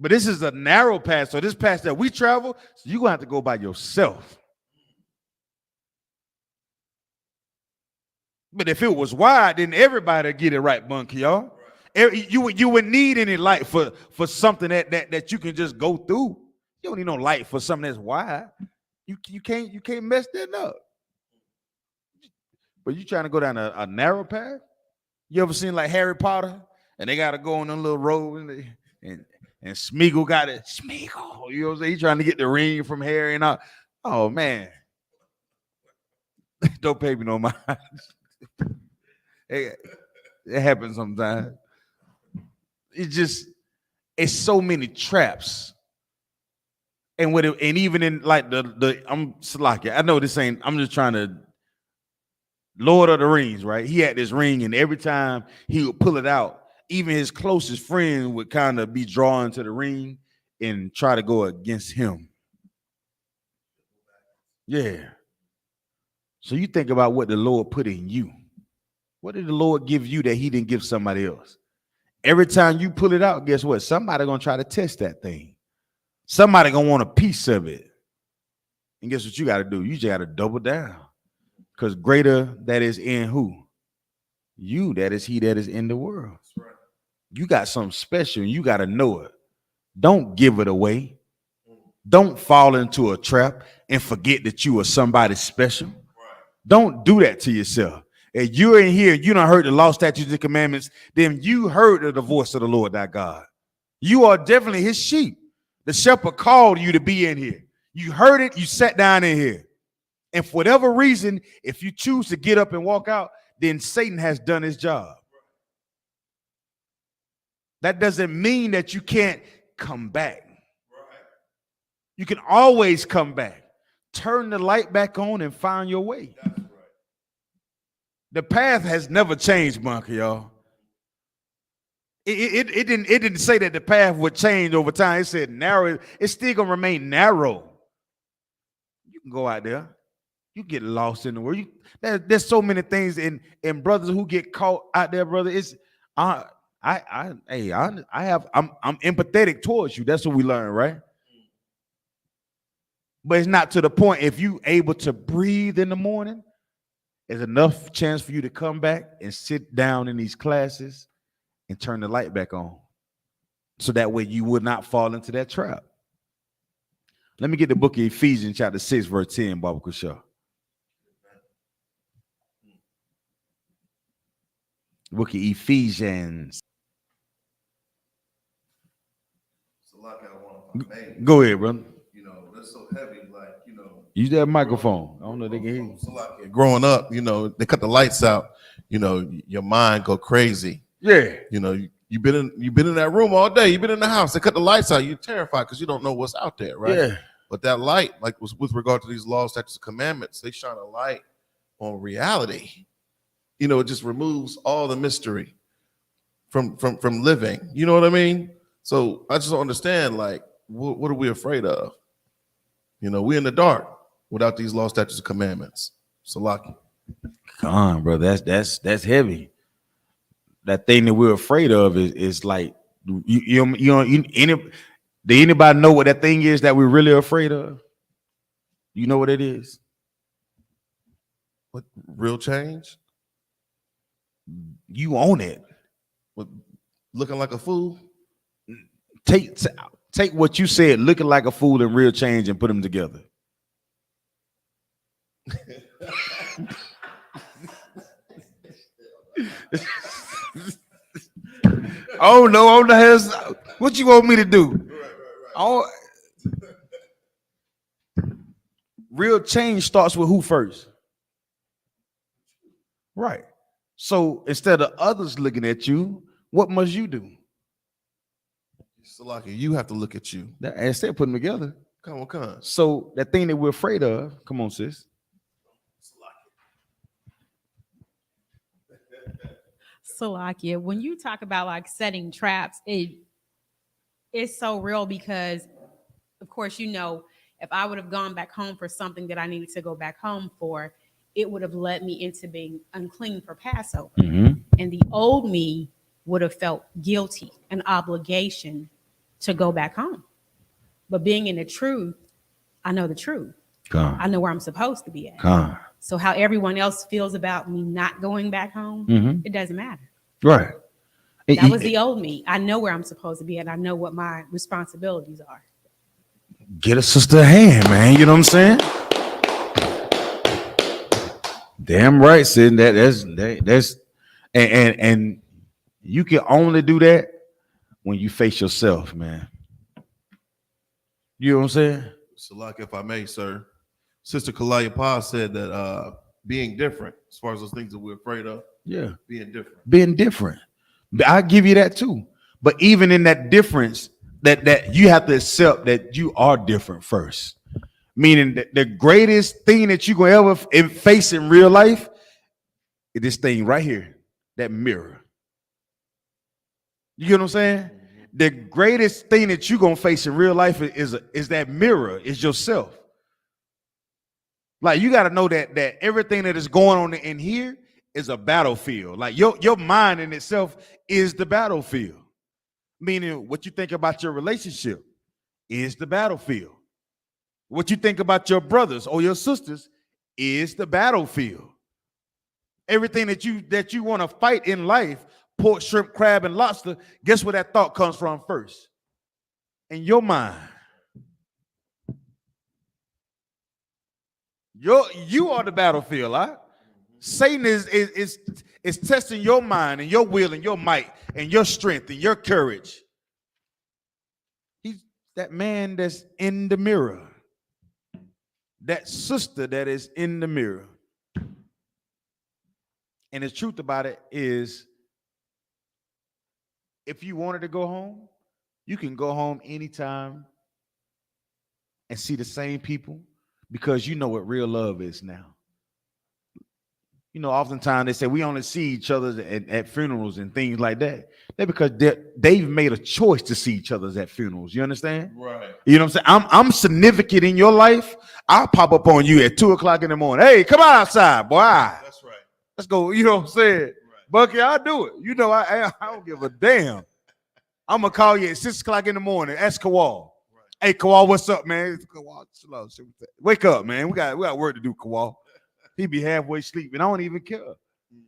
But this is a narrow path. So this path that we travel, so you're going to have to go by yourself. But if it was wide, then everybody would get it right, bunky, y'all. You would need any light for something that you can just go through. You don't need no light for something that's wide. You can't mess that up. But you trying to go down a narrow path? You ever seen like Harry Potter? And they got to go on them little road and Smeagol got it. Smeagol, you know what I'm saying? He trying to get the ring from Harry and all. Oh, man. Don't pay me no mind. It happens sometimes. It's so many traps. And even in like I'm Salaki. I know this ain't, I'm just trying to, Lord of the Rings, right? He had this ring, and every time he would pull it out, even his closest friend would kind of be drawn to the ring and try to go against him. Yeah. So you think about what the Lord put in you. What did the Lord give you that he didn't give somebody else? Every time you pull it out, guess what? Somebody gonna try to test that thing. Somebody gonna want a piece of it. And guess what you got to do? You just got to double down. Because greater that is in who? You, that is he that is in the world. Right. You got something special and you got to know it. Don't give it away. Don't fall into a trap and forget that you are somebody special. Right. Don't do that to yourself. If you're in here, you don't heard the law, statutes, and commandments, then you heard the voice of the Lord thy God. You are definitely his sheep. The shepherd called you to be in here. You heard it, you sat down in here. And for whatever reason, if you choose to get up and walk out, then Satan has done his job. That doesn't mean that you can't come back. You can always come back. Turn the light back on and find your way. That's right. The path has never changed, bunker, y'all. It didn't say that the path would change over time. It said narrow. It's still gonna remain narrow. You can go out there. You get lost in the world. There's so many things in brothers who get caught out there, brother. I'm empathetic towards you. That's what we learn, right? But it's not to the point. If you able to breathe in the morning, there's enough chance for you to come back and sit down in these classes and turn the light back on, so that way you would not fall into that trap. Let me get the book of Ephesians chapter 6 verse 10, Baba Kusha. Book of Ephesians. So like I want to Go ahead, brother. You know, that's so heavy, like, you know. Use that microphone. I don't know if they can hear you. So like growing up, you know, they cut the lights out, you know, your mind go crazy. Yeah. You know, you've been in that room all day. You've been in the house. They cut the lights out. You're terrified because you don't know what's out there, right? Yeah. But that light, like with regard to these laws, statutes, and commandments, they shine a light on reality. You know, it just removes all the mystery from living. You know what I mean? So I just don't understand, like, what are we afraid of? You know, we're in the dark without these laws, statutes, and commandments. Salaki. Come on, bro. That's heavy. That thing that we're afraid of is like did anybody know what that thing is that we're really afraid of? You know what it is? What, real change? You own it. What, looking like a fool? Take what you said, looking like a fool, and real change, and put them together. Oh no, what you want me to do? Right. Real change starts with who first? Right. So instead of others looking at you, what must you do? Salaki, you have to look at you. Instead of putting them together. Come on. So that thing that we're afraid of, come on, sis. Salakia, when you talk about like setting traps, it's so real because, of course, you know, if I would have gone back home for something that I needed to go back home for, it would have led me into being unclean for Passover. Mm-hmm. And the old me would have felt guilty, an obligation to go back home. But being in the truth, I know the truth. I know where I'm supposed to be at. So how everyone else feels about me not going back home, it doesn't matter. Right. That was the old me. I know where I'm supposed to be and I know what my responsibilities are. Get a sister a hand, man. You know what I'm saying? Damn right, Sid. That's and you can only do that when you face yourself, man. You know what I'm saying? So like, if I may, sir, Sister Kalaya Pa said that being different, as far as those things that we're afraid of. Yeah. Being different. I'll give you that too. But even in that difference, that you have to accept that you are different first. Meaning that the greatest thing that you're gonna ever face in real life is this thing right here, that mirror. You get what I'm saying? The greatest thing that you're gonna face in real life is that mirror, is yourself. Like, you got to know that everything that is going on in here is a battlefield. Like your mind in itself is the battlefield. Meaning what you think about your relationship is the battlefield. What you think about your brothers or your sisters is the battlefield. Everything that you want to fight in life, pork, shrimp, crab, and lobster, guess where that thought comes from first? In your mind. You are the battlefield, right? Satan is testing your mind and your will and your might and your strength and your courage. He's that man that's in the mirror. That sister that is in the mirror. And the truth about it is, if you wanted to go home, you can go home anytime and see the same people, because you know what real love is now. oftentimes they say we only see each other at funerals and things like that. That's because they've made a choice to see each other at funerals. You understand? Right. You know what I'm saying? I'm significant in your life. I'll pop up on you at 2:00 in the morning. Hey, come on outside, boy. That's right. Let's go. You know what I'm saying? Right. Bucky, I'll do it. I don't give a damn. I'm gonna call you at 6:00 in the morning. Ask Kawal. Right. Hey, Kawal, what's up, man? Kawal, wake up, man. We got work to do, Kawal. He be halfway sleeping. I don't even care. Mm-hmm.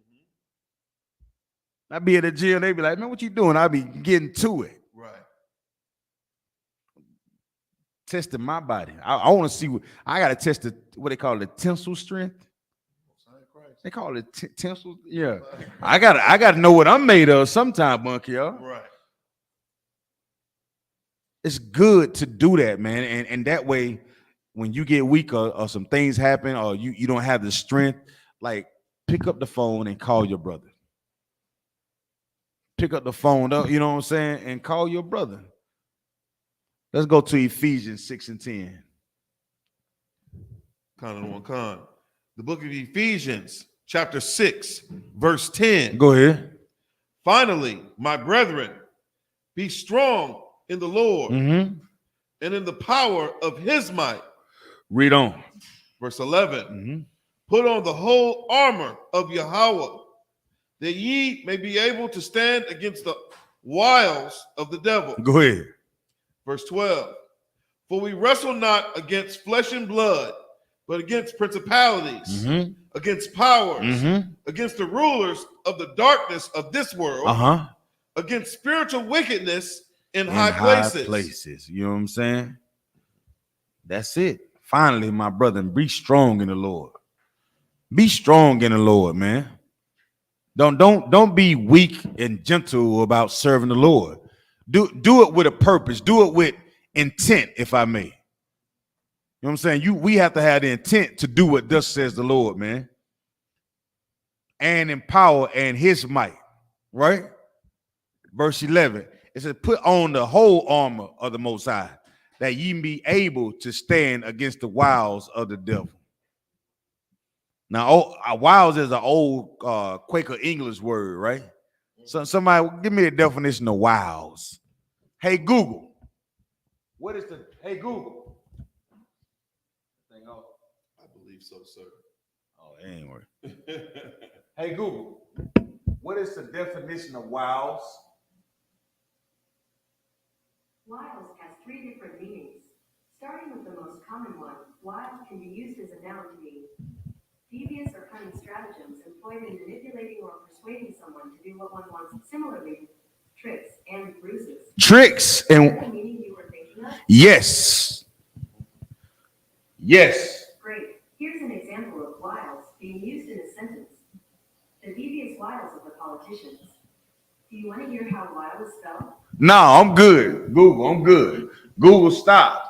I be at the gym. They be like, man, what you doing? I be getting to it. Right. Testing my body. I want to see I got to test what they call the tensile strength. They call it tensile. Yeah. I got to know what I'm made of sometime, Monkey, y'all. Right. It's good to do that, man. And that way, when you get weak or some things happen or you don't have the strength, like pick up the phone and call your brother. Pick up the phone, you know what I'm saying, and call your brother. Let's go to Ephesians 6:10. The book of Ephesians, chapter 6, verse 10. Go ahead. Finally, my brethren, be strong in the Lord and in the power of his might. Read on. Verse 11. Put on the whole armor of Yahweh, that ye may be able to stand against the wiles of the devil. Go ahead. Verse 12. For we wrestle not against flesh and blood, but against principalities, against powers, against the rulers of the darkness of this world, against spiritual wickedness in high places. You know what I'm saying? That's it. Finally, my brother, be strong in the Lord. Be strong in the Lord, man. Don't be weak and gentle about serving the Lord. Do it with a purpose. Do it with intent, if I may. You know what I'm saying? We have to have the intent to do what thus says the Lord, man. And in power and his might, right? Verse 11, it says, put on the whole armor of the Most High, that ye be able to stand against the wiles of the devil. Now, wiles is an old Quaker English word, right? So somebody give me a definition of wiles. Hey, Google. Hey, Google. I believe so, sir. Oh, it ain't working. Hey, Google. What is the definition of wiles? Wiles has 3 different meanings. Starting with the most common one, wiles can be used as a noun to mean devious or cunning stratagems employed in manipulating or persuading someone to do what one wants. Similarly, tricks and ruses. Tricks and is that the meaning you were thinking of? Yes. Yes. Great. Here's an example of wiles being used in a sentence. The devious wiles of the politicians. Do you want to hear how wile is spelled? No, I'm good. Google, I'm good. Google, stop.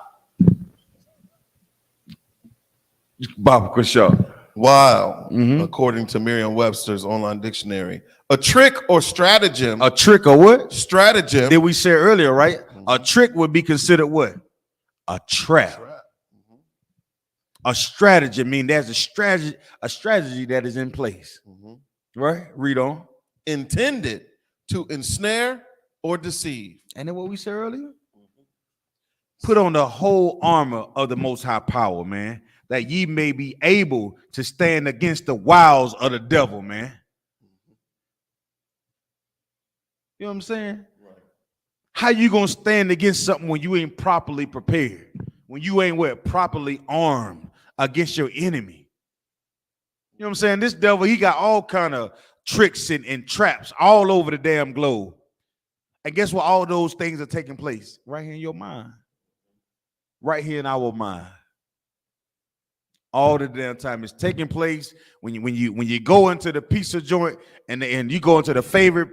Bob Quishaw. Wow. According to Merriam-Webster's online dictionary, a trick or stratagem. A trick or what? Stratagem. Did we say earlier, right? A trick would be considered what? A trap. A strategy mean there's a strategy that is in place. Right? Read on. Intended to ensnare or deceive. And then what we said earlier? Put on the whole armor of the Most High power, man, that ye may be able to stand against the wiles of the devil, man. You know what I'm saying? Right. How you gonna stand against something when you ain't properly prepared? When you ain't properly armed against your enemy? You know what I'm saying? This devil, he got all kind of tricks and traps all over the damn globe. And guess what? All those things are taking place right here in your mind. Right here in our mind. All the damn time is taking place when you go into the pizza joint and you go into the favorite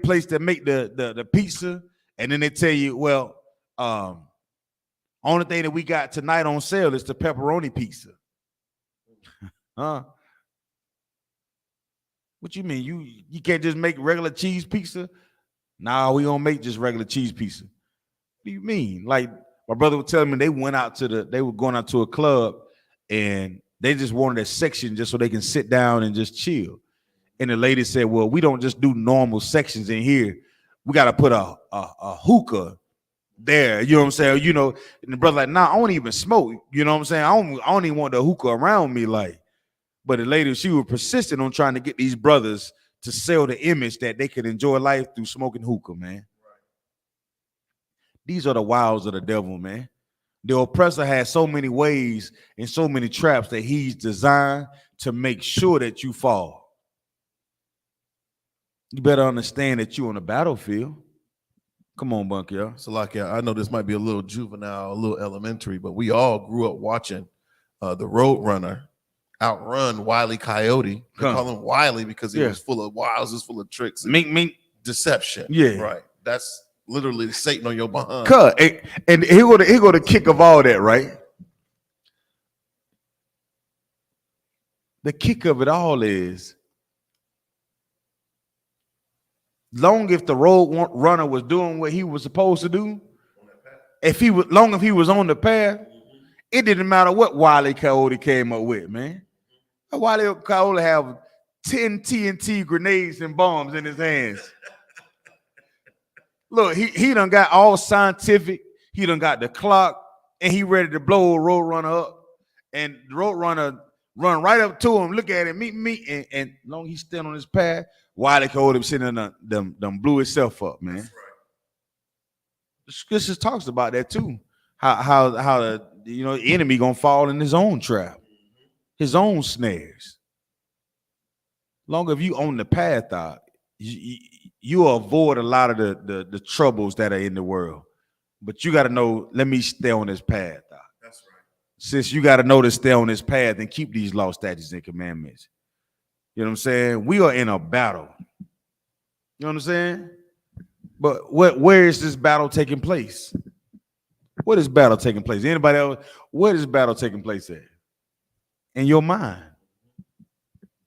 place to make the pizza, and then they tell you, well, only thing that we got tonight on sale is the pepperoni pizza. Huh? What you mean? You can't just make regular cheese pizza? Nah, we don't make just regular cheese pizza. What do you mean? Like my brother was telling me they were going out to a club and They just wanted a section just so they can sit down and just chill. And the lady said, well, we don't just do normal sections in here. We got to put a hookah there. You know what I'm saying? You know, and the brother like, nah, I don't even smoke. You know what I'm saying? I don't even want the hookah around me. Like, but the lady, she was persistent on trying to get these brothers to sell the image that they could enjoy life through smoking hookah, man. These are the wiles of the devil, man. The oppressor has so many ways and so many traps that he's designed to make sure that you fall. You better understand that you're on the battlefield. Come on, Bunk, y'all. So, like, I know this might be a little juvenile, a little elementary, but we all grew up watching the Roadrunner outrun Wile E. Coyote. They call him Wiley because he was full of wiles, he was full of tricks, and deception. Yeah, right. That's literally Satan on your behind. And he go the kick of all that, right? The kick of it all is, long if the road runner was doing what he was supposed to do, if he was on the path, it didn't matter what Wile E. Coyote came up with, man. Wile E. Coyote have 10 TNT grenades and bombs in his hands. Look, he done got all scientific. He done got the clock, and he ready to blow a Roadrunner up. And the Roadrunner run right up to him, look at him, meet me, and long he stand on his path, Wile E. Coyote sitting in them blew himself up, man. That's right. The scripture talks about that too. How the enemy gonna fall in his own trap, his own snares. Long as you on the path, you avoid a lot of the troubles that are in the world. But you got to know, let me stay on this path. That's right. Sis, you got to know to stay on this path and keep these law, statutes, and commandments. You know what I'm saying? We are in a battle. You know what I'm saying? But where is this battle taking place? What is battle taking place? Anybody else? What is battle taking place at? In your mind.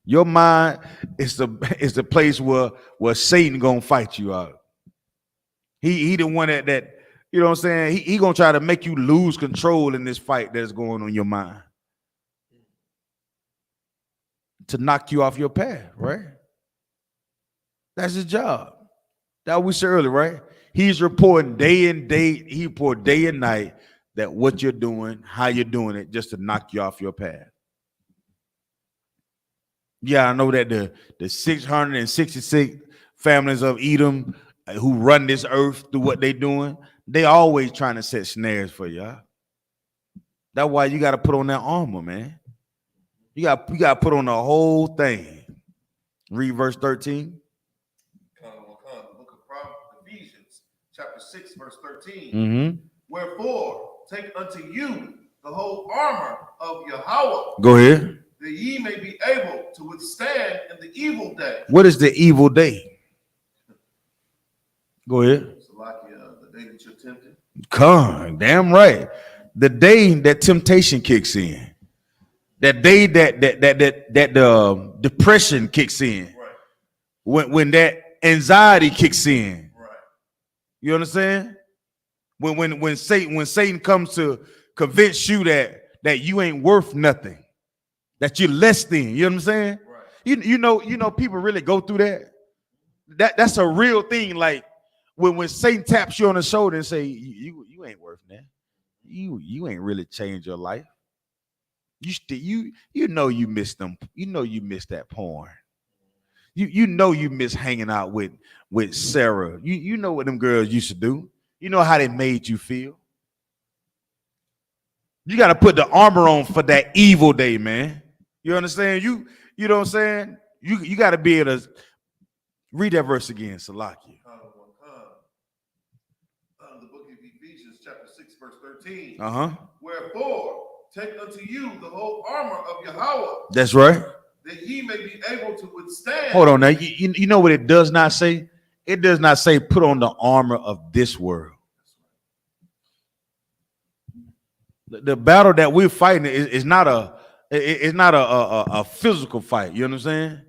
Your mind is the place where Satan gonna fight you out. He the one that you know what I'm saying? He gonna try to make you lose control in this fight that's going on in your mind. To knock you off your path, right? That's his job. That we said earlier, right? He's reporting day and night that what you're doing, how you're doing it, just to knock you off your path. Yeah, I know that the 666 families of Edom who run this earth through what they doing, they always trying to set snares for y'all. That's why you got to put on that armor, man. You got to put on the whole thing. Read verse 13. The book of Ephesians, chapter 6, verse 13. Mm-hmm. Wherefore, take unto you the whole armor of Yahweh. Go ahead. That ye may be able to withstand in the evil day. What is the evil day? Go ahead. So like the day that you're tempted. Come, damn right. The day that temptation kicks in. That day that the depression kicks in. Right. When that anxiety kicks in. Right. You understand? When Satan comes to convince you that you ain't worth nothing. That you're less than, you know what I'm saying? Right. You know, people really go through that. That's a real thing. Like when Satan taps you on the shoulder and say, you ain't worth that. You ain't really changed your life. You know you missed them. You know you missed that porn. You know you miss hanging out with Sarah. You know what them girls used to do. You know how they made you feel. You got to put the armor on for that evil day, man. You understand? You know what I'm saying? You got to be able to read that verse again, Salaki. The book of Ephesians, chapter 6, verse 13. Wherefore, take unto you the whole armor of Yahweh. That's right. That ye may be able to withstand. Hold on now. You know what it does not say? It does not say put on the armor of this world. The battle that we're fighting is not a physical fight. You know what I'm saying?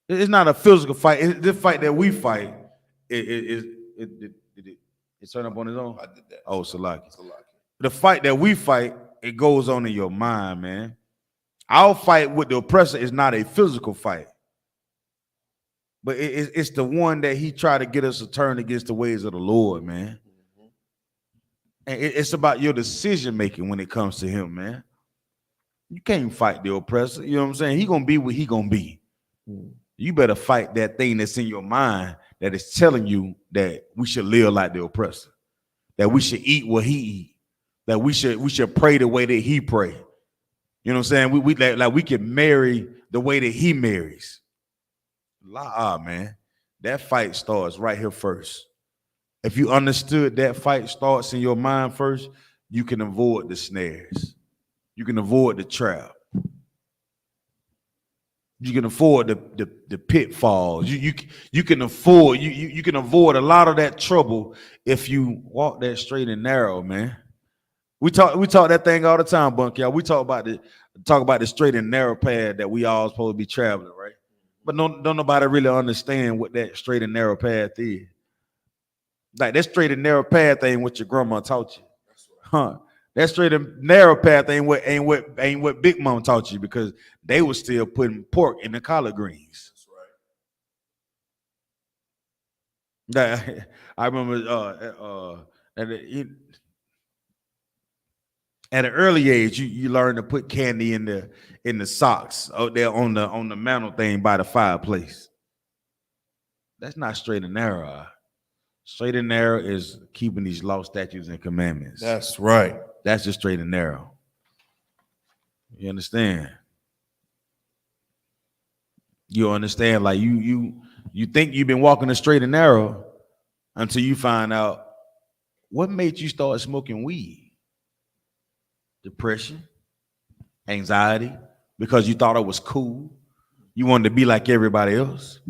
It's not a physical fight. This fight that we fight it turned up on its own. I did that. Oh, Salaki. The fight that we fight, it goes on in your mind, man. Our fight with the oppressor is not a physical fight, but it's the one that he tried to get us to turn against the ways of the Lord, man. And it's about your decision making when it comes to him, man. You can't fight the oppressor. You know what I'm saying? He gonna be what he gonna be. You better fight that thing that's in your mind that is telling you that we should live like the oppressor, that we should eat what he eat, that we should pray the way that he pray. You know what I'm saying? We like we can marry the way that he marries. Man, that fight starts right here first. If you understood that fight starts in your mind first, you can avoid the snares. You can avoid the trap. You can avoid the pitfalls. You can afford you can avoid a lot of that trouble if you walk that straight and narrow, man. We talk that thing all the time, Bunk, y'all. We talk about the straight and narrow path that we all supposed to be traveling, right? But don't nobody really understand what that straight and narrow path is. Like that straight and narrow path ain't what your grandma taught you, huh? That straight and narrow path ain't what Big Mom taught you, because they were still putting pork in the collard greens. That's right. I remember at an early age, you learn to put candy in the socks out there on the mantle thing by the fireplace. That's not straight and narrow. Straight and narrow is keeping these law, statutes, and commandments. That's right. That's just straight and narrow. You understand? You understand? Like you think you've been walking the straight and narrow until you find out what made you start smoking weed. Depression, anxiety, because you thought it was cool. You wanted to be like everybody else.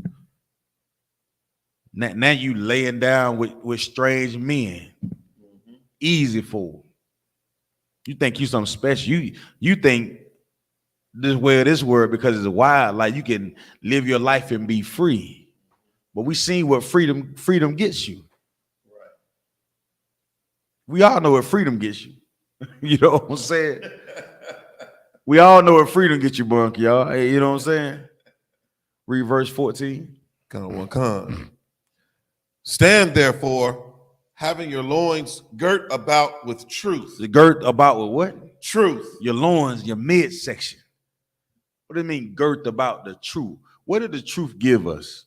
Now you laying down with strange men. Easy for them. You think you something special. You think this word because it's wild, like you can live your life and be free. But we seen what freedom gets you. Right. We all know what freedom gets you. You know what I'm saying? We all know what freedom gets you, Bunk, y'all. Hey, you know what I'm saying? Read verse 14. Come. Stand therefore, having your loins girt about with truth. Girt about with what? Truth. Your loins, your midsection. What do you mean girt about the truth? What did the truth give us?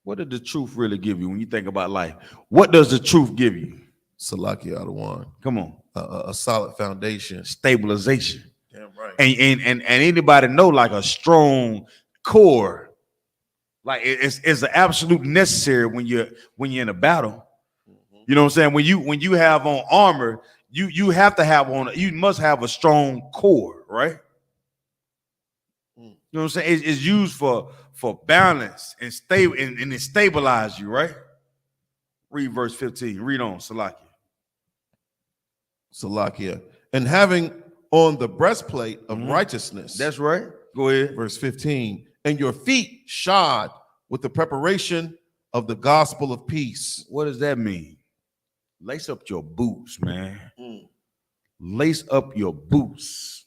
What did the truth really give you when you think about life? What does the truth give you? Salakia Adawan. Come on. A solid foundation. Stabilization. Damn right. And anybody know like a strong core. Like it's an absolute necessary when you're in a battle. You know what I'm saying? When you have on armor, you have to have on, you must have a strong core, right? You know what I'm saying? It's used for balance and stable, and it stabilizes you, right? Read verse 15. Read on, Salakia. And having on the breastplate of righteousness. That's right. Go ahead. Verse 15. And your feet shod with the preparation of the gospel of peace. What does that mean? Lace up your boots, man. Lace up your boots.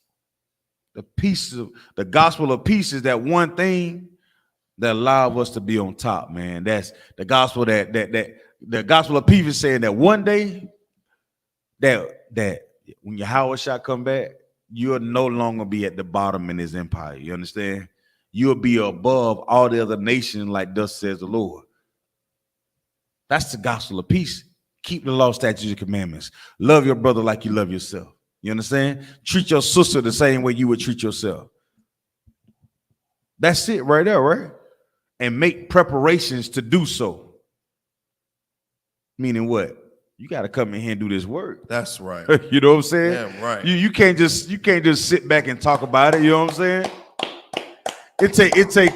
The pieces of the gospel of peace is that one thing that allows us to be on top, man. That's the gospel that the gospel of peace is saying that one day that when Yahweh shall come back, you'll no longer be at the bottom in his empire. You understand? You'll be above all the other nations, like thus says the Lord. That's the gospel of peace. Keep the law, statutes, and commandments. Love your brother like you love yourself. You understand? Treat your sister the same way you would treat yourself. That's it right there, right? And make preparations to do so. Meaning what? You got to come in here and do this work. That's right. You know what I'm saying? Damn right. You can't just sit back and talk about it. You know what I'm saying? It take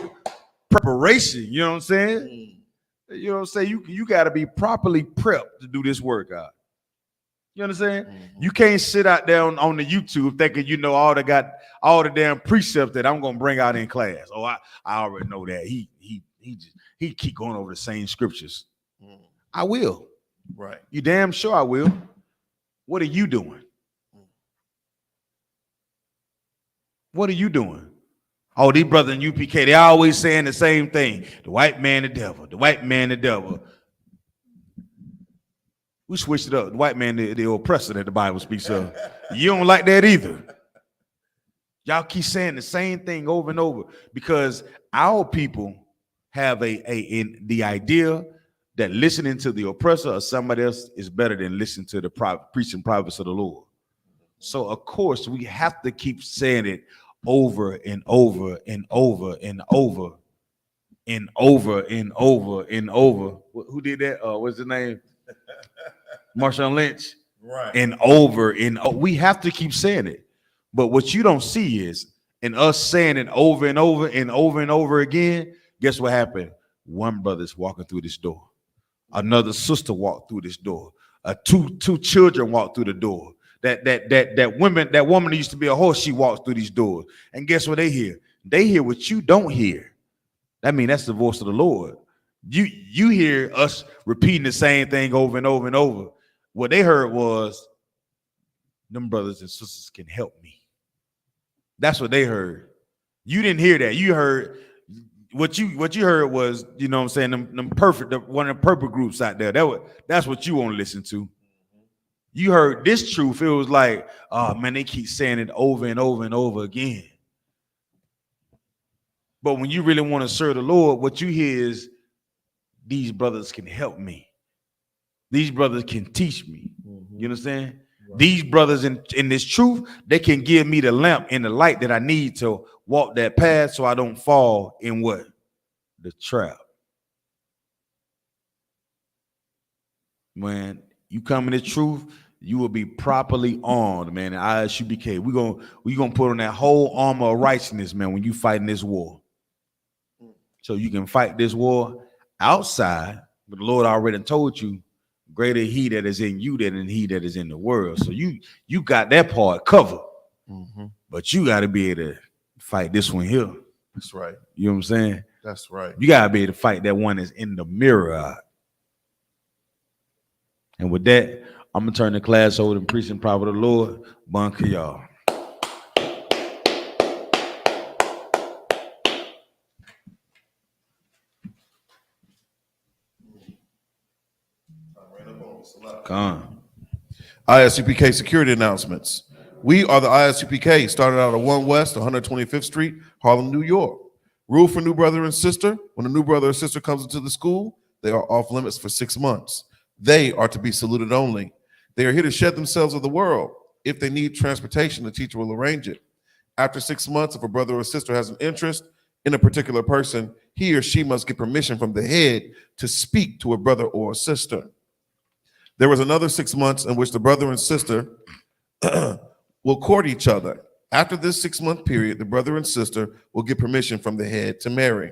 preparation. You know what I'm saying? You know what I'm saying? You got to be properly prepped to do this work out. You understand? You can't sit out there on the YouTube thinking you know all the damn precepts that I'm gonna bring out in class. Oh, I already know that. He keep going over the same scriptures. I will. Right. You damn sure I will. What are you doing? What are you doing? Oh, these brothers in UPK, they always saying the same thing. The white man, the devil. The white man, the devil. We switched it up. The white man, the oppressor that the Bible speaks of. You don't like that either. Y'all keep saying the same thing over and over because our people have the idea that listening to the oppressor or somebody else is better than listening to the preaching prophets of the Lord. So of course we have to keep saying it over and over and over and over and over and over and over. Who did that? What's the name? Marshawn Lynch. Right. And over and we have to keep saying it. But what you don't see is in us saying it over and over and over and over again, guess what happened? One brother's walking through this door. Another sister walked through this door. Two children walked through the door. That woman that used to be a horse, she walks through these doors. And guess what they hear? They hear what you don't hear. That means that's the voice of the Lord. You hear us repeating the same thing over and over and over. What they heard was, them brothers and sisters can help me. That's what they heard. You didn't hear that. You heard what you heard was, you know what I'm saying, them perfect, one of the purple groups out there. That's what you want to listen to. You heard this truth. It was like, oh man, they keep saying it over and over and over again. But when you really want to serve the Lord, what you hear is, these brothers can help me. These brothers can teach me. You understand? Right. These brothers in this truth, they can give me the lamp and the light that I need to walk that path so I don't fall in what? The trap. When you come in the truth, you will be properly armed, man. I.S.U.P.K. We're gonna put on that whole armor of righteousness, man, when you fighting this war. So you can fight this war outside, but the Lord already told you, greater he that is in you than he that is in the world. So you got that part covered. But you got to be able to fight this one here. That's right. You know what I'm saying? That's right. You got to be able to fight that one that's in the mirror. And with that, I'm going to turn the class over to preaching prophet of the Lord, Bunker y'all. Come. I.S.U.P.K. security announcements. We are the I.S.U.P.K. started out at 1 West 125th Street, Harlem, New York. Rule for new brother and sister: when a new brother or sister comes into the school, they are off limits for 6 months. They are to be saluted only. They are here to shed themselves of the world. If they need transportation, the teacher will arrange it. After 6 months, if a brother or sister has an interest in a particular person, he or she must get permission from the head to speak to a brother or a sister. There was another 6 months in which the brother and sister will court each other. After this 6-month period, the brother and sister will get permission from the head to marry.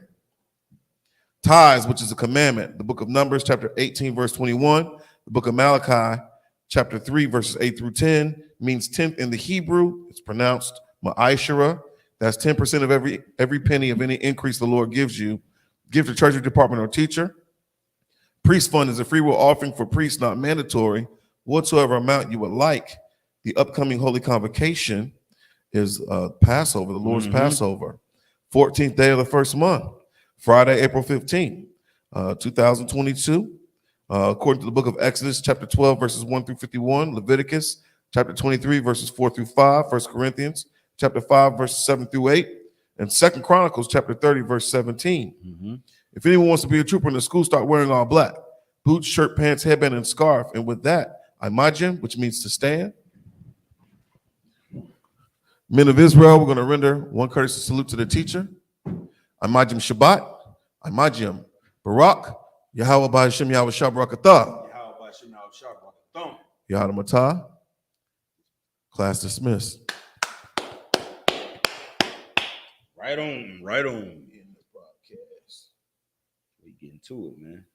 Tithes, which is a commandment. The book of Numbers, chapter 18, verse 21. The book of Malachi, chapter 3, verses 8 through 10, means 10th in the Hebrew. It's pronounced ma'ashara. That's 10% of every penny of any increase the Lord gives you. Give to treasury department or teacher. Priest fund is a free will offering for priests, not mandatory. Whatsoever amount you would like. The upcoming Holy Convocation is Passover, the Lord's Passover. 14th day of the first month, Friday, April 15th, 2022. According to the book of Exodus, chapter 12, verses 1 through 51, Leviticus, chapter 23, verses 4 through 5, 1 Corinthians, chapter 5, verses 7 through 8, and 2 Chronicles, chapter 30, verse 17. If anyone wants to be a trooper in the school, start wearing all black. Boots, shirt, pants, headband, and scarf. And with that, imagine, which means to stand. Men of Israel, we're going to render one courteous salute to the teacher. Imagine Shabbat. Imagine Barak. Yahweh Ba'Hashem Yahweh Shabrakatah. Yahweh Matah. Class dismissed. Right on, right on. We getting to it, man.